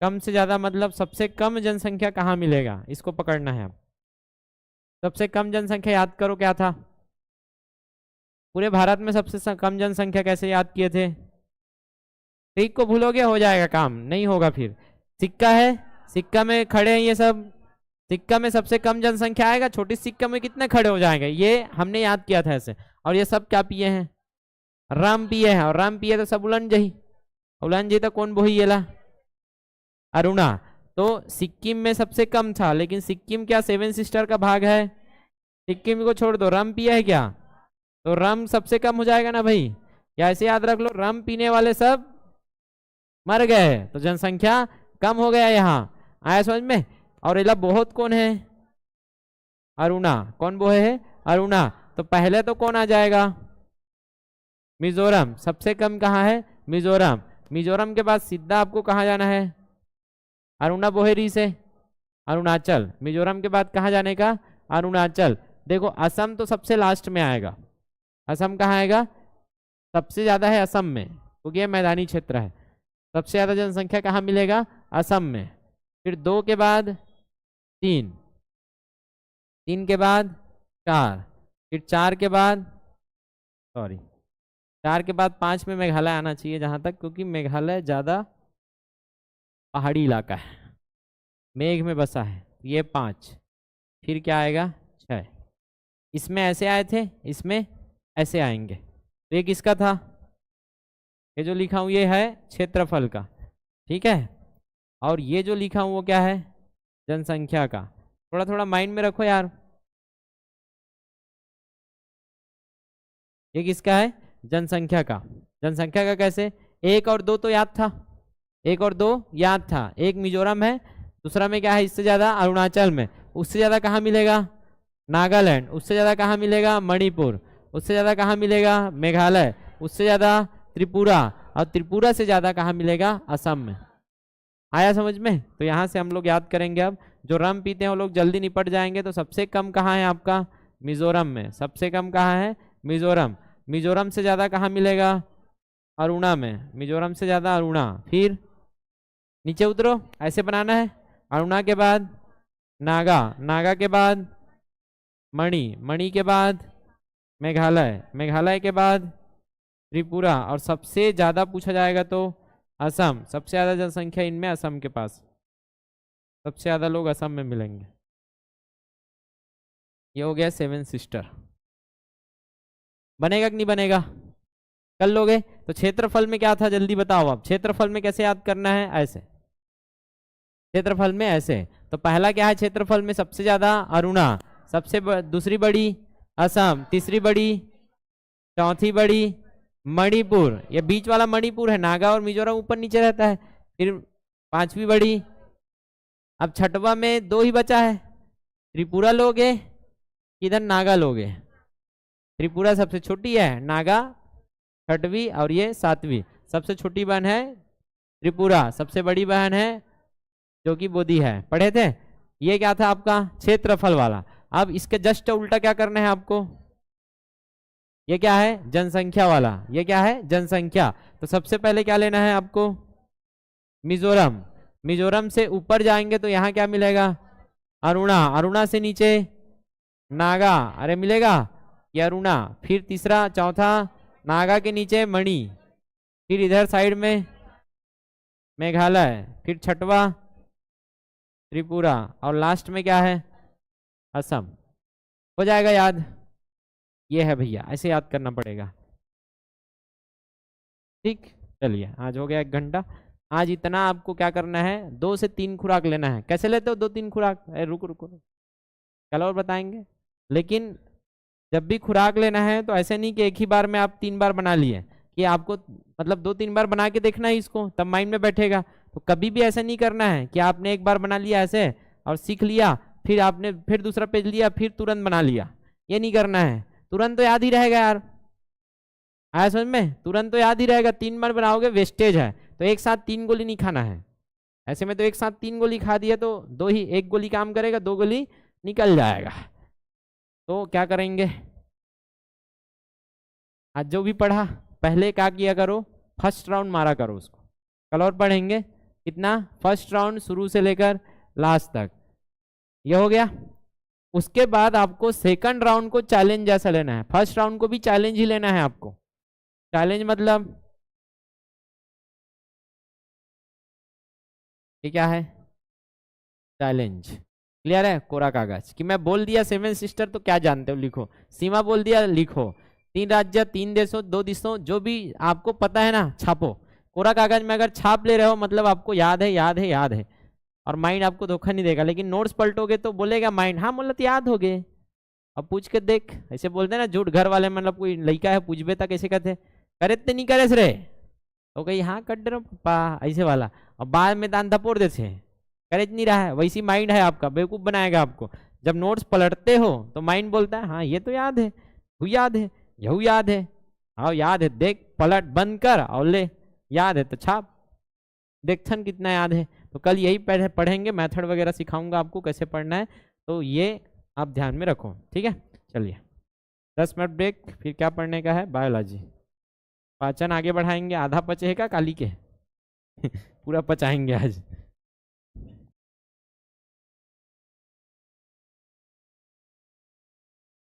कम से ज्यादा मतलब सबसे कम जनसंख्या कहाँ मिलेगा, इसको पकड़ना है। अब सबसे कम जनसंख्या याद करो क्या था, पूरे भारत में सबसे कम जनसंख्या कैसे याद किए थे। ठीक को भूलोगे हो जाएगा काम, नहीं होगा फिर। सिक्का है, सिक्का में खड़े हैं ये सब, सिक्का में सबसे कम जनसंख्या आएगा, छोटी सिक्का में कितने खड़े हो जाएंगे, ये हमने याद किया था ऐसे। और ये सब क्या पिए हैं, राम पिए हैं, और राम पिए तो सब उलन जी तो कौन बोही येला, अरुणा। तो सिक्किम में सबसे कम था, लेकिन सिक्किम क्या 7 सिस्टर का भाग है, सिक्किम को छोड़ दो। रम पिया है क्या, तो रम सबसे कम हो जाएगा ना भाई, या ऐसे याद रख लो, रम पीने वाले सब मर गए, तो जनसंख्या कम हो गया यहाँ, आया समझ में। और इला बहुत कौन है, अरुणा, कौन बोहे है, अरुणा। तो पहले तो कौन आ जाएगा, मिजोरम, सबसे कम कहाँ है, मिजोरम। मिजोरम के बाद सीधा आपको कहाँ जाना है, अरुणा बोहेरी से अरुणाचल। मिजोरम के बाद कहाँ जाने का, अरुणाचल। देखो असम तो सबसे लास्ट में आएगा, असम कहाँ आएगा, सबसे ज्यादा है असम में, क्योंकि ये मैदानी क्षेत्र है। सबसे ज्यादा जनसंख्या कहाँ मिलेगा, असम में। फिर 2 के बाद 3, 3 के बाद 4, फिर 4 के बाद 5 में मेघालय आना चाहिए जहां तक, क्योंकि मेघालय ज्यादा पहाड़ी इलाका है, मेघ में बसा है। ये 5, फिर क्या आएगा 6। इसमें ऐसे आए थे, इसमें ऐसे आएंगे। तो ये किसका था, ये जो लिखा हूं ये है क्षेत्रफल का, ठीक है। और ये जो लिखा हूं वो क्या है, जनसंख्या का। थोड़ा थोड़ा माइंड में रखो यार, ये किसका है, जनसंख्या का। जनसंख्या का कैसे, 1 और 2 तो याद था, 1 और 2 याद था। एक मिजोरम है, दूसरा में क्या है, इससे ज्यादा अरुणाचल में, उससे ज्यादा कहाँ मिलेगा, नागालैंड, उससे ज्यादा कहाँ मिलेगा, मणिपुर, उससे ज्यादा कहाँ मिलेगा, मेघालय, उससे ज्यादा त्रिपुरा, और त्रिपुरा से ज्यादा कहाँ मिलेगा, असम में। आया समझ में। तो यहाँ से हम लोग याद करेंगे अब जो रम पीते हैं वो लोग जल्दी निपट जाएंगे। तो सबसे कम कहाँ है आपका? मिजोरम में। सबसे कम कहाँ है? मिजोरम। मिजोरम से ज्यादा कहाँ मिलेगा? अरुणा में। मिजोरम से ज्यादा अरुणा। फिर नीचे उतरो, ऐसे बनाना है। अरुणा के बाद नागा, नागा के बाद मणि, मणि के बाद मेघालय, मेघालय के बाद त्रिपुरा, और सबसे ज्यादा पूछा जाएगा तो असम। सबसे ज्यादा जनसंख्या इनमें असम के पास, सबसे ज्यादा लोग असम में मिलेंगे। ये हो गया सेवन सिस्टर। बनेगा कि नहीं बनेगा? कर लोगे? तो क्षेत्रफल में क्या था जल्दी बताओ आप। क्षेत्रफल में कैसे याद करना है? ऐसे, क्षेत्रफल में ऐसे। तो पहला क्या है क्षेत्रफल में? सबसे ज्यादा अरुणा, सबसे दूसरी बड़ी असम, तीसरी बड़ी, चौथी बड़ी मणिपुर, ये बीच वाला मणिपुर है। नागा और मिजोरम ऊपर नीचे रहता है। फिर पांचवी बड़ी। अब छठवा में दो ही बचा है, त्रिपुरा लोगे इधर नागा लोगे। त्रिपुरा सबसे छोटी है, नागा छठवीं और ये सातवीं। सबसे छोटी बहन है त्रिपुरा, सबसे बड़ी बहन है जो कि बोधी है। पढ़े थे? ये क्या था आपका? क्षेत्रफल वाला। अब इसके जस्ट उल्टा क्या करना है आपको? ये क्या है? जनसंख्या वाला। ये क्या है? जनसंख्या। तो सबसे पहले क्या लेना है आपको? मिजोरम। मिजोरम से ऊपर जाएंगे तो यहाँ क्या मिलेगा? अरुणा। अरुणा से नीचे नागा, अरे मिलेगा ये अरुणा। फिर तीसरा, चौथा नागा के नीचे मणि, फिर इधर साइड में मेघालय, फिर छठवा त्रिपुरा, और लास्ट में क्या है? असम। हो जाएगा याद? ये है भैया, ऐसे याद करना पड़ेगा। ठीक, चलिए आज हो गया 1 घंटा। आज इतना आपको क्या करना है? 2 से 3 खुराक लेना है। कैसे लेते हो 2-3 खुराक? रुको रुको, कल और बताएंगे। लेकिन जब भी खुराक लेना है तो ऐसे नहीं कि एक ही बार में आप 3 बार बना लिए, कि आपको मतलब 2-3 बार बना के देखना है इसको, तब माइंड में बैठेगा। तो कभी भी ऐसा नहीं करना है कि आपने एक बार बना लिया ऐसे और सीख लिया, फिर आपने फिर दूसरा पेज लिया, फिर तुरंत बना लिया। ये नहीं करना है। तुरंत तो याद ही रहेगा यार, आया समझ में? तुरंत तो याद ही रहेगा। 3 बार बनाओगे वेस्टेज है। तो एक साथ 3 गोली नहीं खाना है। ऐसे में तो एक साथ 3 गोली खा दिया तो दो ही, 1 गोली काम करेगा, 2 गोली निकल जाएगा। तो क्या करेंगे? आज जो भी पढ़ा पहले क्या किया करो? फर्स्ट राउंड मारा करो उसको। कल और पढ़ेंगे कितना? फर्स्ट राउंड शुरू से लेकर लास्ट तक। ये हो गया। उसके बाद आपको सेकंड राउंड को चैलेंज जैसा लेना है। फर्स्ट राउंड को भी चैलेंज ही लेना है आपको। चैलेंज मतलब ये क्या है? चैलेंज। क्लियर है? कोरा कागज कि मैं बोल दिया सेवन सिस्टर तो क्या जानते हो लिखो, सीमा बोल दिया लिखो, 3 राज्य 3 देशों 2 दिशों, जो भी आपको पता है ना छापो। कोरा कागज में अगर छाप ले रहे हो मतलब आपको याद है, याद है, याद है, और माइंड आपको धोखा नहीं देगा। लेकिन नोट्स पलटोगे तो बोलेगा माइंड हाँ मतलब याद हो गए। अब पूछ के देख, ऐसे बोलते ना झूठ घर वाले, मतलब कोई लड़का है पूछबे तक ऐसे कहते करे ते नहीं करे रे, तो कही हाँ कर दे रहा पापा ऐसे वाला, और बाद में दान धपोड़ देते करे नहीं रहा है। वैसी माइंड है आपका, बेवकूफ बनाएगा आपको। जब नोट्स पलटते हो तो माइंड बोलता है हाँ ये तो याद है, वो याद है, यहू याद है, हाँ याद है, देख पलट बंद कर और ले, याद है तो छाप, देखन कितना याद है। तो कल यही पढ़ेंगे, मेथड वगैरह सिखाऊंगा आपको कैसे पढ़ना है। तो ये आप ध्यान में रखो, ठीक है। चलिए 10 मिनट ब्रेक, फिर क्या पढ़ने का है? बायोलॉजी। पाचन आगे बढ़ाएंगे, आधा पचेगा काली के पूरा पचाएंगे आज।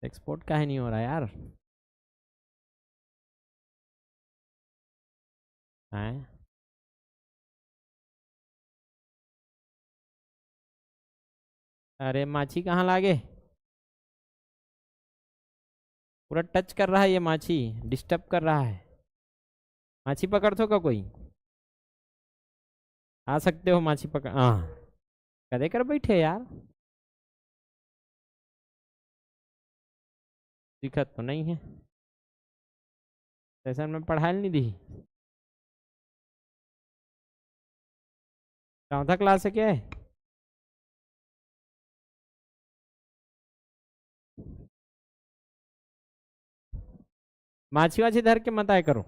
एक्सपोर्ट काहे नहीं हो रहा यार? हैं? अरे माछी कहाँ लागे? पूरा टच कर रहा है ये माछी, डिस्टर्ब कर रहा है। माछी पकड़ तो का कोई आ सकते हो? माछी पकड़, हाँ कदे कर बैठे यार, दिक्कत तो नहीं है। सेशन में पढ़ाई नहीं दी? चौथा क्लास है क्या है? माछी वाछी धर के मत आए करो।